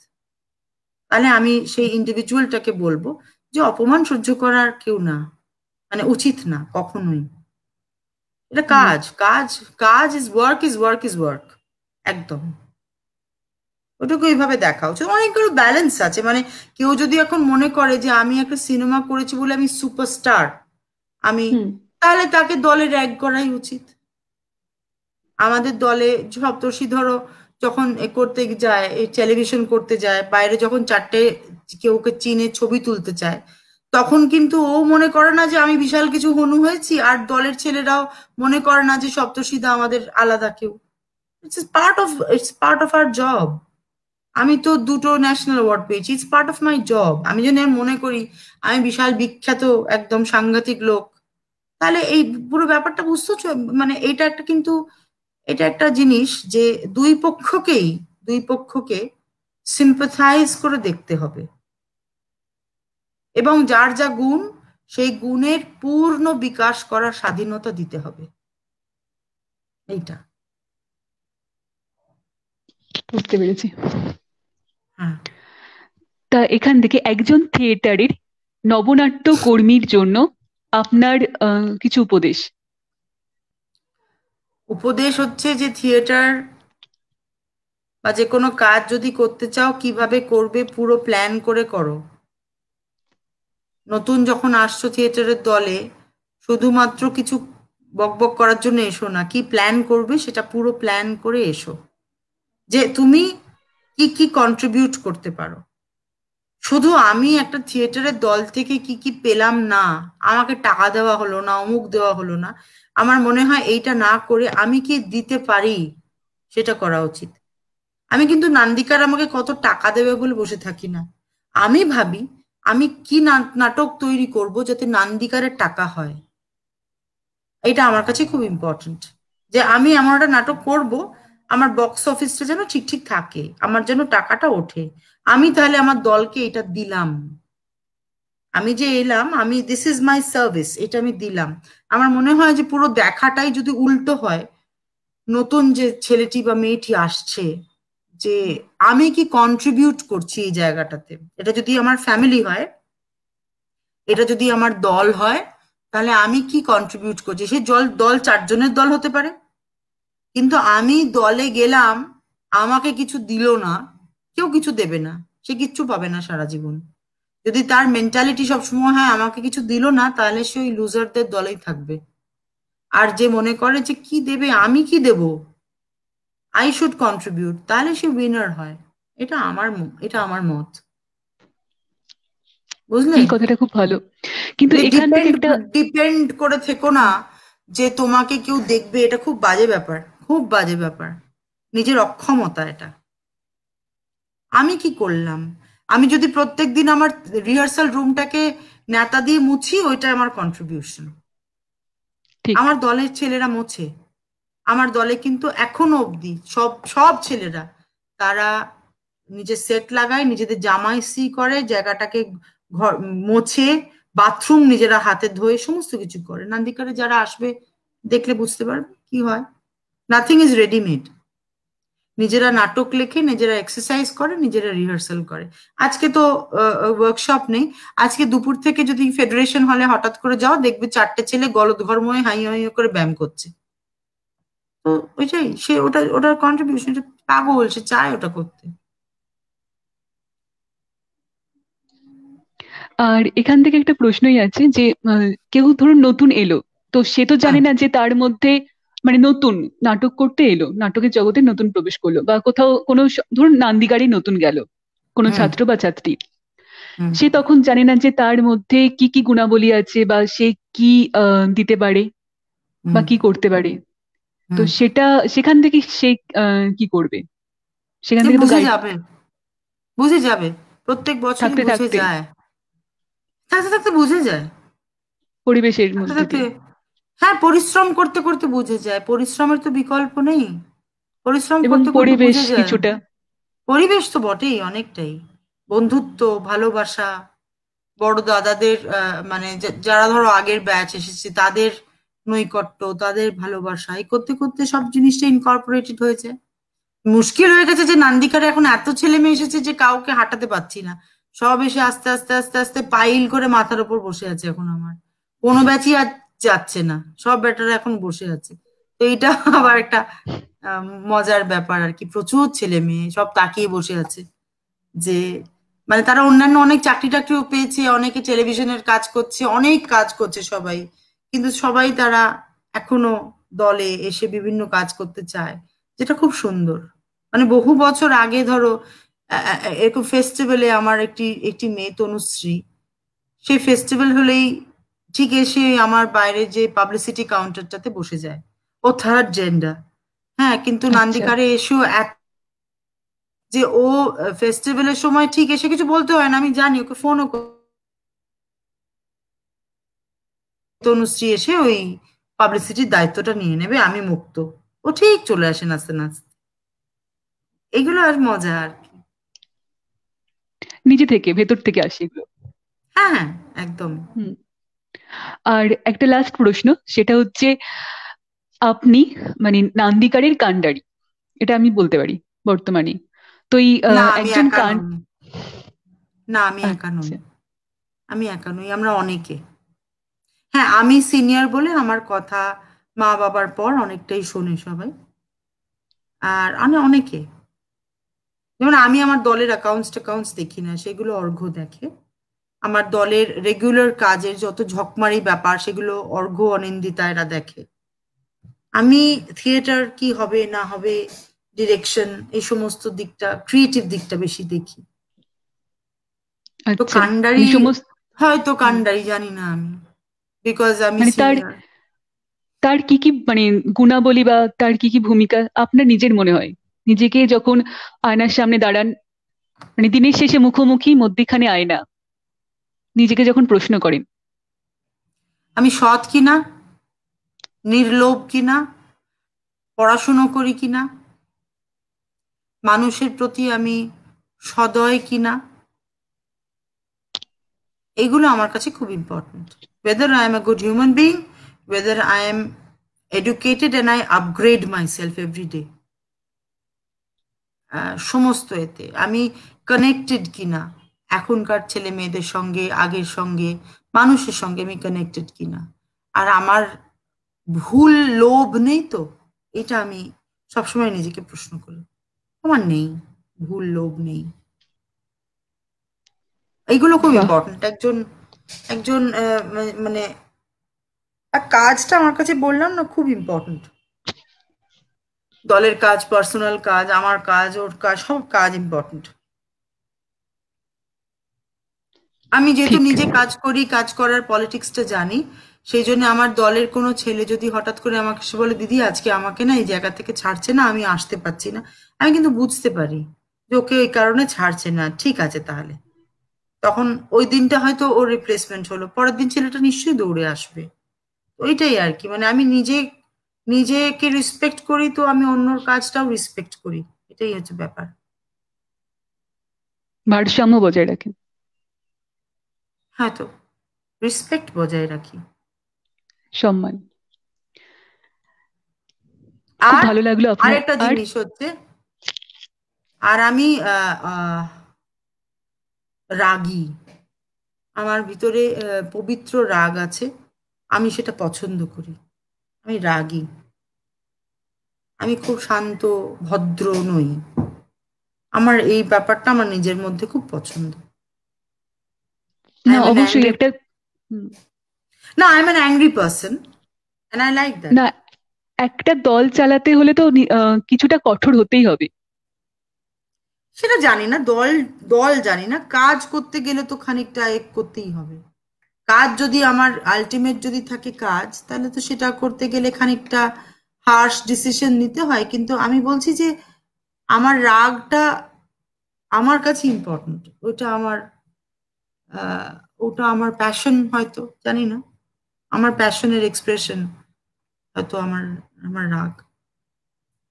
তাহলে আমি সেই ইন্ডিভিজুয়ালটাকে বলবো যে অপমান সহ্য করার কেউ না, মানে উচিত না কখনোই। এটা হুম। কাজ, কাজ, কাজ is work, is work, is work. একদম ওটাকে ওইভাবে দেখা উচিত। অনেকগুলো ব্যালেন্স আছে, মানে কেউ যদি এখন মনে করে যে আমি একটা সিনেমা করেছি বলে আমি সুপারস্টার, আমি, হুম। তাহলে তাকে দলে র্যাগ করাই উচিত। আমাদের দলে সপ্তর্ষি ধরো যখন এ করতে যায়, এই টেলিভিশন করতে যায় বাইরে, যখন চারটে কেউ ওকে চিনে ছবি তুলতে চায়, তখন কিন্তু ও মনে করে না যে আমি বিশাল কিছু হনু হয়েছি, আর দলের ছেলেরাও মনে করে না যে সপ্তর্ষিদা আমাদের আলাদা কেউ। It's part of our job. আমি তো দুটো ন্যাশনাল অ্যাওয়ার্ড পেয়েছি, it's part of my job. আমি যদি আর মনে করি আমি বিশাল বিখ্যাত একদম সাংঘাতিক লোক, তাহলে এই পুরো ব্যাপারটা বুঝতে মানে এটা একটা কিন্তু, এটা একটা জিনিস যে দুই পক্ষকে সিম্পাথাইজ করে দেখতে হবে, এবং যার যা গুণ সেই গুণের পূর্ণ বিকাশ করার স্বাধীনতা দিতে হবে। এইটা। বুঝতে পেরেছি। হ্যাঁ। তা এখান থেকে একজন থিয়েটারের নবনাট্য কর্মীর জন্য আপনার কিছু উপদেশ। উপদেশ হচ্ছে যে থিয়েটার বা যে কোনো কাজ যদি করতে চাও কিভাবে করবে পুরো প্ল্যান করে করো। নতুন যখন আসছো থিয়েটারের দলে, শুধুমাত্র কিছু বকবক করার জন্য এসো না, কি প্ল্যান করবে সেটা পুরো প্ল্যান করে এসো, যে তুমি কি কি কন্ট্রিবিউট করতে পারো। শুধু আমি একটা থিয়েটারের দল থেকে কি কি পেলাম না, আমাকে টাকা দেওয়া হলো না, অমুক দেওয়া হলো না, আমার মনে হয় এইটা না করে আমি কি দিতে পারি সেটা করা উচিত। আমি কিন্তু নান্দিকার আমাকে কত টাকা দেবে বলে বসে থাকি না। আমি ভাবি আমি কি নাটক তৈরি করব যাতে নান্দিকারের টাকা হয়। এটা আমার কাছে খুব ইম্পর্ট্যান্ট, যে আমি এমন একটা নাটক করব আমার বক্স অফিসটা যেন ঠিক ঠিক থাকে, আমার যেন টাকাটা ওঠে। আমি তাহলে আমার দলকে এটা দিলাম, আমি যে এলাম, আমি দিস ইজ মাই সার্ভিস, এটা আমি দিলাম। আমার মনে হয় যে পুরো দেখাটাই যদি উল্টো হয়, নতুন যে ছেলেটি বা মেয়েটি আসছে, যে আমি কি কন্ট্রিবিউট করছি এই জায়গাটাতে, এটা যদি আমার ফ্যামিলি হয়, এটা যদি আমার দল হয়, তাহলে আমি কি কন্ট্রিবিউট করছি। সেই দল চারজনের দল হতে পারে, কিন্তু আমি দলে গেলাম, আমাকে কিছু দিল না, কেউ কিছু দেবে না, সে কিচ্ছু পাবে না সারা জীবন। যদি তার মেন্টালিটি সবসময় হয় আমাকে কিছু দিল না, তাহলে সে ওই লুজারদের দলেই থাকবে। আর যে মনে করে যে কি দেবে, আমি কি দেব, আই শুড কন্ট্রিবিউট, তাহলে সে উইনার হয়। এটা আমার মত। বুঝলে? এই কথাটা খুব ভালো, কিন্তু যে এখান থেকে ডিপেন্ড একটা ডিপেন্ড করে থেকো না যে তোমাকে কেউ দেখবে, এটা খুব বাজে ব্যাপার, খুব বাজে ব্যাপার। নিজের অক্ষমতা এটা। আমি কি করলাম? আমি যদি প্রত্যেকদিন আমার রিহার্সাল রুমটাকে ন্যাতা দিয়ে মুছি, ওইটা আমার কন্ট্রিবিউশন। ঠিক। আমার দলের ছেলেরা মোছে, আমার দলে কিন্তু এখনো অবধি সব সব ছেলেরা, তারা নিজের সেট লাগায়, নিজেদের জামা ইস্ত্রি করে, জায়গাটাকে ঘর মোছে, বাথরুম নিজেরা হাতে ধোয়ে সমস্ত কিছু করে। নান্দিকারে যারা আসবে দেখলে বুঝতে পারবে কি হয়। Nothing is readymade. নিজেরা নাটক লেখে, নিজেরা এক্সারসাইজ করে, নিজেরা রিহার্সাল করে। আজকে তো ওয়ার্কশপ নেই, আজকে দুপুর থেকে যদি ফেডারেশন হলে হঠাৎ করে যাও, দেখবে চারটে ছেলে গলদঘর্ময়ে হাই হাই করে ব্যায়াম করছে। তো ওইটাই, সে ওটার কন্ট্রিবিউশন, পাগল, সে চায় ওটা করতে। আর এখান থেকে একটা প্রশ্নই আছে যে কেউ ধরুন নতুন এলো, তো সে তো হ্যাঁ। জানে না যে তার মধ্যে মানে নতুন নাটক করতে এলো, নাটকের জগতে নতুন প্রবেশ করলো, বা কোথাও কোনো ধরুন নান্দিগাড়ি নতুন গেল কোনো হুম। ছাত্র বা ছাত্রী, হুম। সে তখন জানে না যে তার মধ্যে কি কি গুণাবলী আছে, বা সে কি দিতে পারে বা হুম। কি করতে পারে। তো হুম। সেটা সেখান থেকে সে কি করবে, সেখান সে থেকে তো বুঝে গাইড যাবে, বুঝে যাবে, প্রত্যেক বছরই থাকতে বুঝে থাকতে যায়। থাকতে থাকতে বুঝে যায়। পরিবেশের থাকতে মধ্যে থাকতে, দিয়ে। হ্যাঁ, পরিশ্রম করতে করতে বুঝে যায়, পরিশ্রমের তো বিকল্প নেই। পরিশ্রম এবং করতে করতে পরিবেশ বুঝে যায়। কিছুটা। পরিবেশ তো বটেই, অনেকটাই। বন্ধুত্ব, ভালোবাসা, বড় দাদাদের মানে যারা ধরো আগের ব্যাচ এসেছে তাদের নৈকট্য, তাদের ভালোবাসা, এই করতে করতে সব জিনিসটা ইনকর্পোরেটেড হয়েছে। মুশকিল হয়ে গেছে যে নান্দিকারে এখন এত ছেলে মেয়ে এসেছে যে কাউকে হাঁটাতে পারছি না। সব এসে আস্তে আস্তে আস্তে আস্তে পাইল করে মাথার উপর বসে আছে এখন আমার। কোনো ব্যাচই আর যাচ্ছে না, সব ব্যাটারা এখন বসে আছে। তো এটা আবার একটা মজার ব্যাপার আর কি, প্রচুর ছেলে মেয়ে সব তাকিয়ে বসে আছে যে মানে তারা অন্যান্য অনেক চাকরি টাকরিও পেয়েছে, অনেকে টেলিভিশনের কাজ করছে, অনেক কাজ করছে সবাই, কিন্তু সবাই তারা এখনো দলে এসে বিভিন্ন কাজ করতে চায়, যেটা খুব সুন্দর। মানে বহু বছর আগে ধরো এরকম ফেস্টিভ্যালে আমার একটি একটি মেয়ে তনুশ্রী, সেই ফেস্টিভ্যাল হলেই ঠিক এসে আমার বাইরে যে পাবলিসিটি কাউন্টারটাতে বসে যায়। ও থার্ড জেন্ডার, হ্যাঁ, কিন্তু আচ্ছা নান্দিকারে এসেও যে ও ফেস্টিভ্যালের সময় ঠিক এসে কিছু বলতে হয় না, আমি জানি, ওকে ফোনও তনুশ্রী এসে ওই পাবলিসিটির দায়িত্বটা নিয়ে নেবে, আমি মুক্ত। ও ঠিক চলে আসে নাচতে নাচতে। এগুলো আর মজা আর কি। নিজে থেকে ভেতর থেকে আসে এগুলো। হ্যাঁ হ্যাঁ, একদম। হুম। আর একটা লাস্ট প্রশ্ন, সেটা হচ্ছে আপনি মানে নান্দিকারের কাণ্ডারি, এটা আমি বলতে পারি বর্তমানে। তো এই না, আমি একজন একা কান নই। না, আমি একা নই। আচ্ছা আমি একা নই, আমরা অনেকে। হ্যাঁ, আমি সিনিয়র বলে আমার কথা মা বাবার পর অনেকটাই শোনে সবাই। আর আমি অনেকে, যেমন আমি আমার দলের অ্যাকাউন্টস দেখি না, সেগুলো অর্ঘ্য দেখে। আমার দলের রেগুলার কাজের যত ঝকমারি ব্যাপার সেগুলো অর্ঘ্য অনিন্দিতা এরা দেখে। আমি থিয়েটার কি হবে না হবে, ডিরেকশন, এই সমস্ত দিকটা, ক্রিয়েটিভ দিকটা বেশি দেখি। তো আচ্ছা। মানে কান্ডারি, সমস্ত হয়তো হুম, কান্ডারি জানি না আমি, বিকজ আমি মানে তার সিনিয়র। তার কি কি মানে গুণাবলী বা তার কি কি ভূমিকা আপনার নিজের মনে হয়, নিজেকে যখন আয়নার সামনে দাঁড়ান, মানে দিনের শেষে মুখোমুখি মধ্যিখানে আয়না, নিজেকে যখন প্রশ্ন করেন? আমি সৎ কিনা, নির্লোভ কিনা, পড়াশুনো করি কিনা, মানুষের প্রতি আমি সদয় কিনা, এগুলো আমার কাছে খুব important. Weather I am a good human being, weather I am educated and I upgrade my self every day, সমস্ত এতে আমি কানেক্টেড কিনা, এখনকার ছেলে মেয়েদের সঙ্গে, আগের সঙ্গে, মানুষের সঙ্গে আমি কানেক্টেড কিনা। আর আমার ভুল লোভ নেই তো, এটা আমি সবসময় নিজেকে প্রশ্ন করি। আমার নেই, ভুল লোভ নেই। এইগুলো খুব বাহ। ইম্পর্ট্যান্ট একজন একজন মানে আর কাজটা আমার কাছে বললাম না খুব ইম্পর্ট্যান্ট। দলের কাজ, পার্সোনাল কাজ, আমার কাজ, ওর কাজ, সব কাজ ইম্পর্ট্যান্ট। আমি যেহেতু ঠিক। নিজে কাজ করি, কাজ করার পলিটিক্সটা জানি, সেই জন্য আমার দলের কোনো ছেলে যদি হঠাৎ করে আমাকে এসে বলে, দিদি আজকে আমাকে না এই জায়গা থেকে ছাড়ছে না, আমি আসতে পারছি না, আমি কিন্তু বুঝতে পারি যে ওকে ওই কারণে ছাড়ছে না, ঠিক আছে তাহলে। তখন ওই দিনটা হয়তো ওর রিপ্লেসমেন্ট হলো, পরের দিন ছেলেটা নিশ্চয়ই দৌড়ে আসবে। ওইটাই আর কি, মানে আমি নিজেকে রেসপেক্ট করি, তো আমি অন্যর কাজটাও রেসপেক্ট করি, এটাই হচ্ছে ব্যাপার। ভারসাম্য বজায় রাখেন। হ্যাঁ, তো রেসপেক্ট বজায় রাখি। সম্মান। খুব আর ভালো লাগলো আপনার। আরেকটা আর জিনিস হচ্ছে, আর আমি রাগী, আমার ভিতরে পবিত্র রাগ আছে, আমি সেটা পছন্দ করি। আমি রাগী, আমি খুব শান্ত, ভদ্র নই। আমার এই ব্যাপারটা আমার নিজের মধ্যে খুব পছন্দ। আই না, এম অ্যান অবশ্যই অ্যাংরি, একটা হুম, না, I am an angry person and I like that. না, একটা দল চালাতে হলে তো কিছুটা কঠোর হতেই হবে। সেটা জানি না, দল দল জানি না, কাজ করতে গেলে তো খানিকটা করতেই হবে। কাজ যদি আমার আলটিমেট যদি থাকে কাজ, তাহলে তো সেটা করতে গেলে খানিকটা হার্শ ডিসিশন নিতে হয়, কিন্তু আমি বলছি যে আমার রাগটা আমার কাছে ইম্পর্ট্যান্ট, ওটা আমার আহ, ওটা আমার প্যাশন হয়তো, জানি না, আমার প্যাশনের এক্সপ্রেশন হয়তো আমার আমার রাগ।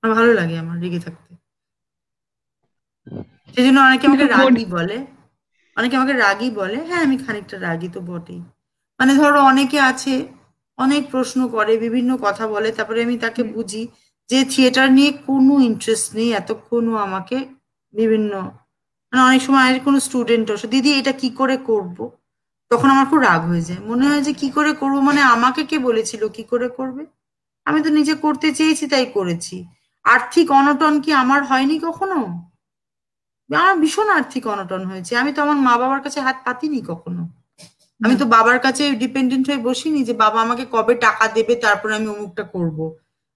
আমার ভালো লাগে আমার রেগে থাকতে, সেই জন্য অনেকে না আমাকে মনে রাগী বলে। অনেকে আমাকে রাগী বলে, হ্যাঁ আমি খানিকটা রাগী তো বটেই। মানে ধরো অনেকে আছে, অনেক প্রশ্ন করে, বিভিন্ন কথা বলে, তারপরে আমি তাকে হুম, বুঝি যে থিয়েটার নিয়ে কোনো ইন্টারেস্ট নেই, এতক্ষণও আমাকে বিভিন্ন, মানে অনেক সময় আর কোনো স্টুডেন্ট আসে, দিদি এটা কি করে করব, তখন আমার খুব রাগ হয়ে যায়, মনে হয় যে কি করে করব, মানে আমাকে কে বলেছিল কি করে করবে, আমি তো নিজে করতে চেয়েছি তাই করেছি। আর্থিক অনটন কি আমার হয়নি কখনো? আমার ভীষণ আর্থিক অনটন হয়েছে, আমি তো আমার মা বাবার কাছে হাত পাতিনি কখনো। আমি না। তো বাবার কাছে ডিপেন্ডেন্ট হয়ে বসিনি যে বাবা আমাকে কবে টাকা দেবে তারপর আমি অমুকটা করব।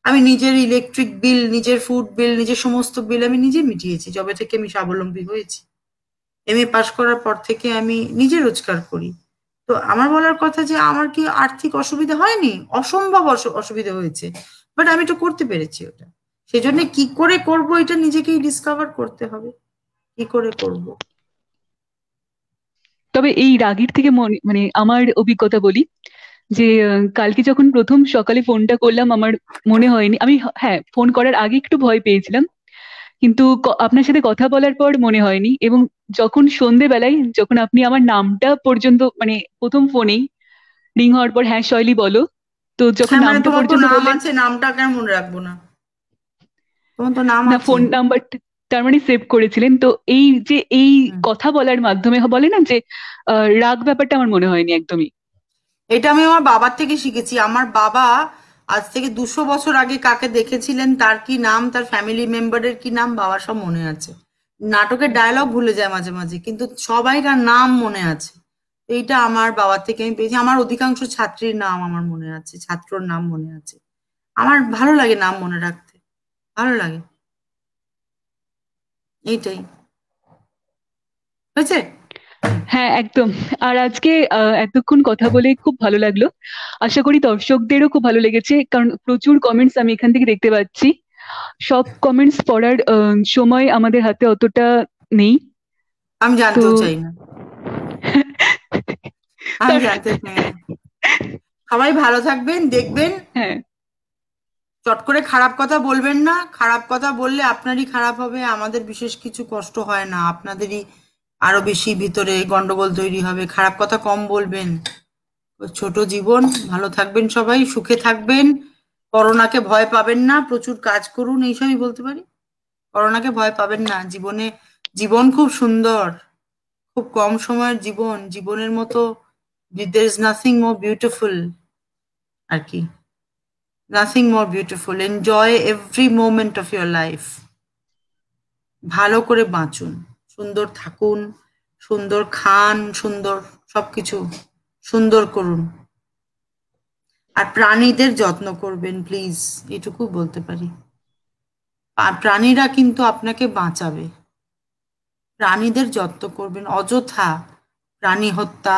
আমি নিজের ইলেকট্রিক বিল, নিজের ফুড বিল, নিজের সমস্ত বিল আমি নিজে মিটিয়েছি যবে থেকে আমি স্বাবলম্বী হয়েছি। এমএ পাশ করার পর থেকে আমি নিজে রোজগার করি। তো আমার বলার কথা যে আমার কি আর্থিক অসুবিধা হয়নি? অসম্ভব অসুবিধা হয়েছে, বাট আমি তো করতে পেরেছি ওটা। সেজন্য কি করে করব এটা নিজেকেই ডিসকভার করতে হবে, কি করে করব। তবে এই রাগের থেকে মানে আমার অভিজ্ঞতা বলি যে কালকে যখন প্রথম সকালে ফোনটা করলাম আমার মনে হয়নি আমি, হ্যাঁ ফোন করার আগে একটু ভয় পেয়েছিলাম, কিন্তু আপনার সাথে কথা বলার পর মনে হয়নি। এবং যখন সন্ধেবেলায় যখন আপনি আমার নামটা পর্যন্ত মানে প্রথম ফোনেই রিং হওয়ার পর হ্যাঁ শৈলী বলো, তো যখন হ্যাঁ, মানে নামটা তোমার তো পর্যন্ত নাম বললেন, আছে, নামটা কেন মনে রাখবো না? তোমার তো নাম না আছে। ফোন নাম্বার তার মানে সেভ করেছিলেন, তো এই যে এই হুম। কথা বলার মাধ্যমে বলে না যে রাগ ব্যাপারটা আমার মনে হয়নি একদমই। এটা আমি আমার বাবার থেকে শিখেছি। আমার বাবা আজ থেকে 200 বছর আগে কাকে দেখেছিলেন, তার কি নাম, তার ফ্যামিলি মেম্বারের কি নাম, বাবার সব মনে আছে। নাটকের ডায়লগ ভুলে যায় মাঝে মাঝে, কিন্তু সবাইকার নাম মনে আছে। এইটা আমার বাবার থেকে আমি পেয়েছি। আমার অধিকাংশ ছাত্রীর নাম আমার মনে আছে, ছাত্রর নাম মনে আছে। আমার ভালো লাগে নাম মনে রাখতে, ভালো লাগে। এইটাই হয়েছে। হ্যাঁ একদম। আর আজকে এতক্ষণ কথা বলে খুব ভালো লাগলো। আশা করি দর্শকদেরও খুব ভালো লেগেছে, কারণ প্রচুর কমেন্টস আমি এখান থেকে দেখতে পাচ্ছি। সব কমেন্টস পড়ার সময় আমাদের হাতে অতটা নেই। আমি তো জানতেও চাই না, আমি তার জানতে চাই না। সবাই ভালো থাকবেন, দেখবেন। হ্যাঁ চট করে খারাপ কথা বলবেন না, খারাপ কথা বললে আপনারই খারাপ হবে, আমাদের বিশেষ কিছু কষ্ট হয় না, আপনাদেরই আরো বেশি ভিতরে গন্ডগোল তৈরি হবে। খারাপ কথা কম বলবেন। ছোট জীবন, ভালো থাকবেন, সবাই সুখে থাকবেন। করোনাকে ভয় পাবেন না, প্রচুর কাজ করুন, এইসবই বলতে পারি। করোনাকে ভয় পাবেন না, জীবনে জীবন খুব সুন্দর, খুব কম সময়ের জীবন, জীবনের মতো there is nothing more beautiful আর কি, nothing more beautiful. Enjoy every moment of your life. ভালো করে বাঁচুন, সুন্দর থাকুন, সুন্দর খান, সুন্দর সবকিছু সুন্দর করুন। আর প্রাণীদের যত্ন করবেন প্লিজ, এটুকু বলতে পারি। প্রাণীরা কিন্তু আপনাকে বাঁচাবে। প্রাণীদের যত্ন করবেন, অযথা প্রাণী হত্যা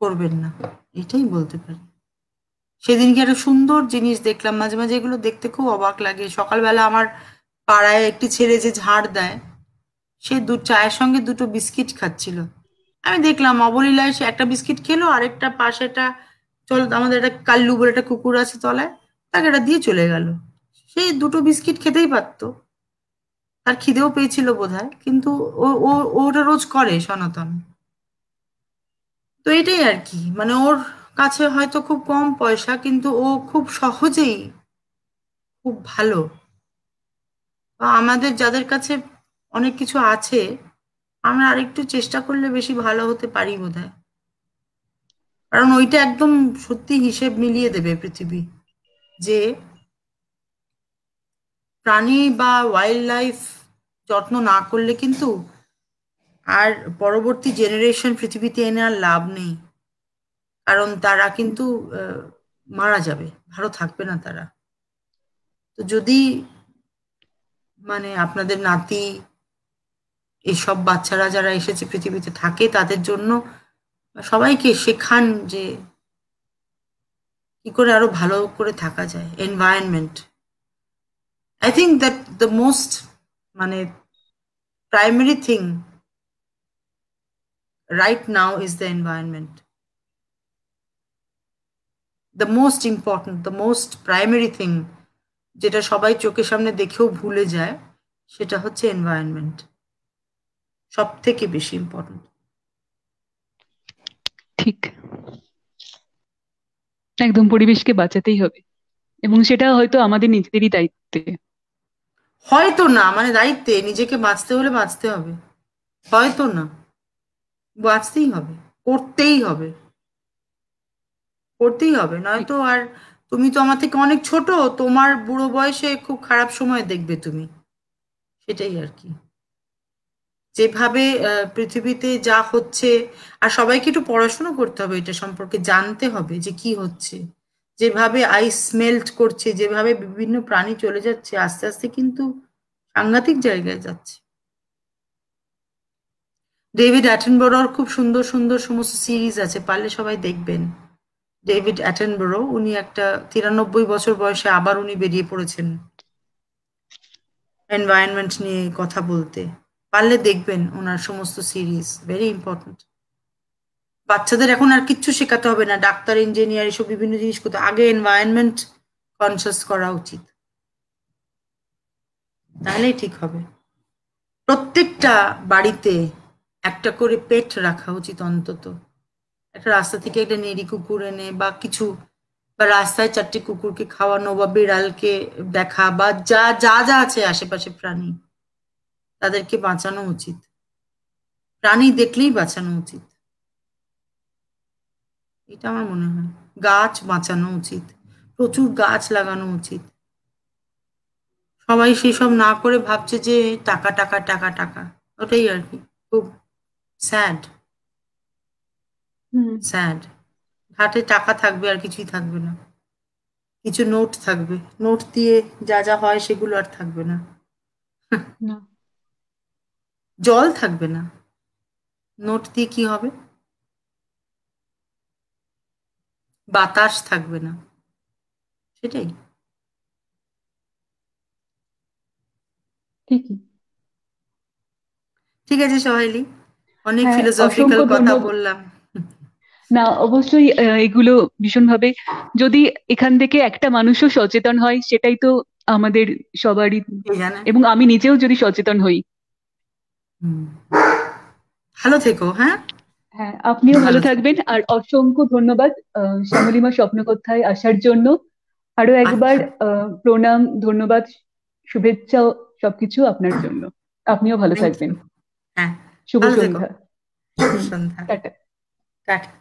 করবেন না, এটাই বলতে পারি। সেদিনকে একটা সুন্দর জিনিস দেখলাম, মাঝে মাঝে এগুলো দেখতে খুব অবাক লাগে। সকালবেলা আমার পাড়ায় একটি ছেলে যে ঝাড় দেয়, সে চায়ের সঙ্গে দুটো বিস্কিট খাচ্ছিল। আমি দেখলাম অবলীলায় সে একটা বিস্কিট খেলো, আরেকটা পাশে একটা, চল আমাদের একটা কাল্লু বলে একটা কুকুর আছে তলায়, তাকে এটা দিয়ে চলে গেল। সে দুটো বিস্কিট খেতেই পারতো, তার খিদেও পেয়েছিল বোধহয়, কিন্তু ও ও ও ওটা রোজ করে সনাতন। তো এটাই আর কি, মানে ওর কাছে হয়তো খুব কম পয়সা, কিন্তু ও খুব সহজেই খুব ভালো। বা আমাদের যাদের কাছে অনেক কিছু আছে, আমরা আরেকটু চেষ্টা করলে বেশি ভালো হতে পারি বোধহয়। কারণ ওইটা একদম সত্যি হিসেব মিলিয়ে দেবে পৃথিবী, যে প্রাণী বা ওয়াইল্ড লাইফ যত্ন না করলে কিন্তু আর পরবর্তী জেনারেশন পৃথিবীতে এনে আর লাভ নেই। কারণ তারা কিন্তু আহ, মারা যাবে, ভালো থাকবে না তারা। তো যদি মানে আপনাদের নাতি, এইসব বাচ্চারা যারা এসেছে পৃথিবীতে থাকে, তাদের জন্য সবাইকে শেখান যে কি করে আরো ভালো করে থাকা যায়। Environment, I think that the most, মানে primary thing right now is the environment. The most important, the most primary thing, যেটা সবাই চোখের সামনে দেখেও ভুলে যায়, সেটা হচ্ছে এনভায়রনমেন্ট, সব থেকে বেশি ইম্পর্টেন্ট। ঠিক, একদম পরিবেশকে বাঁচাতেই হবে, এবং সেটা হয়তো আমাদের নিজেদেরই দায়িত্বে। হয়তো না, মানে দায়িত্বে, নিজেকে বাঁচতে হলে বাঁচতে হবে, হয়তো না, বাঁচতেই হবে, করতেই হবে, করতেই হবে, ঠিক। নয়তো আর তুমি তো আমার থেকে অনেক ছোট, তোমার বুড়ো বয়সে খুব খারাপ সময় দেখবে তুমি, সেটাই আর কি। যেভাবে পৃথিবীতে যা হচ্ছে, আর সবাইকে একটু পড়াশোনা করতে হবে, এটা সম্পর্কে জানতে হবে যে কি হচ্ছে। যেভাবে আইস মেল্ট করছে, যেভাবে বিভিন্ন প্রাণী চলে যাচ্ছে, আস্তে আস্তে কিন্তু সাংঘাতিক জায়গায় যাচ্ছে। ডেভিড অ্যাটনবরোর খুব সুন্দর সুন্দর সমস্ত সিরিজ আছে, পারলে সবাই দেখবেন। ডেভিড অ্যাটনবরো, উনি একটা 93 বছর বয়সে আবার উনি বেরিয়ে পড়েছেন এনভায়রনমেন্ট নিয়ে কথা বলতে। পারলে দেখবেন ওনার সমস্ত সিরিজ, ভেরি ইম্পর্ট্যান্ট। বাচ্চাদের এখন আর কিচ্ছু শেখাতে হবে না, ডাক্তার ইঞ্জিনিয়ার এসব বিভিন্ন জিনিস করতে, আগে এনভায়রনমেন্ট কনসিয়াস করা উচিত, তাহলেই ঠিক হবে। প্রত্যেকটা বাড়িতে একটা করে পেট রাখা উচিত অন্তত। একটা রাস্তা থেকে একটা নেড়ি কুকুর এনে বা কিছু, বা রাস্তায় 4টে কুকুরকে খাওয়ানো, বা বিড়ালকে দেখা, বা যা যা যা আছে আশেপাশে প্রাণী, তাদেরকে বাঁচানো উচিত। প্রাণী দেখলেই বাঁচানো উচিত, এটা আমার মনে হয়। গাছ বাঁচানো উচিত, প্রচুর গাছ লাগানো উচিত। সবাই সেসব না করে ভাবছে যে টাকা টাকা টাকা টাকা, ওটাই আর কি। খুব স্যাড, হুম। স্যাড। হাতে টাকা থাকবে আর কিছুই থাকবে না, কিছু নোট থাকবে, নোট দিয়ে যা যা হয় সেগুলো আর থাকবে না। না। জল থাকবে না, নোট দিয়ে কি হবে? বাতাস থাকবে না, সেটাই। ঠিকই। ঠিক আছে সোহেলি, অনেক হ্যাঁ, ফিলোসফিক্যাল অসংখ্য কথা ধন্যবাদ। বললাম। না, অবশ্যই এগুলো ভীষণভাবে, যদি এখান থেকে একটা মানুষও সচেতন হয় সেটাই তো আমাদের সবারই, কে জানে। এবং আমি নিজেও যদি সচেতন হই। হুম। ভালো থেকো, হ্যাঁ। হ্যাঁ, আপনিও ভালো ভালো থেকো। থাকবেন, আর অসংখ্য ধন্যবাদ শ্যামলীমা স্বপ্নকথায় আসার জন্য। আরো একবার আচ্ছা। প্রণাম, ধন্যবাদ, শুভেচ্ছা, সবকিছু আপনার জন্য। আপনিও ভালো থ্যাংক থাকবেন। ইউ। হ্যাঁ। শুভ ভালো থেকো। সন্ধ্যা। শুভ হুম। সন্ধ্যা। টাটা। টাটা।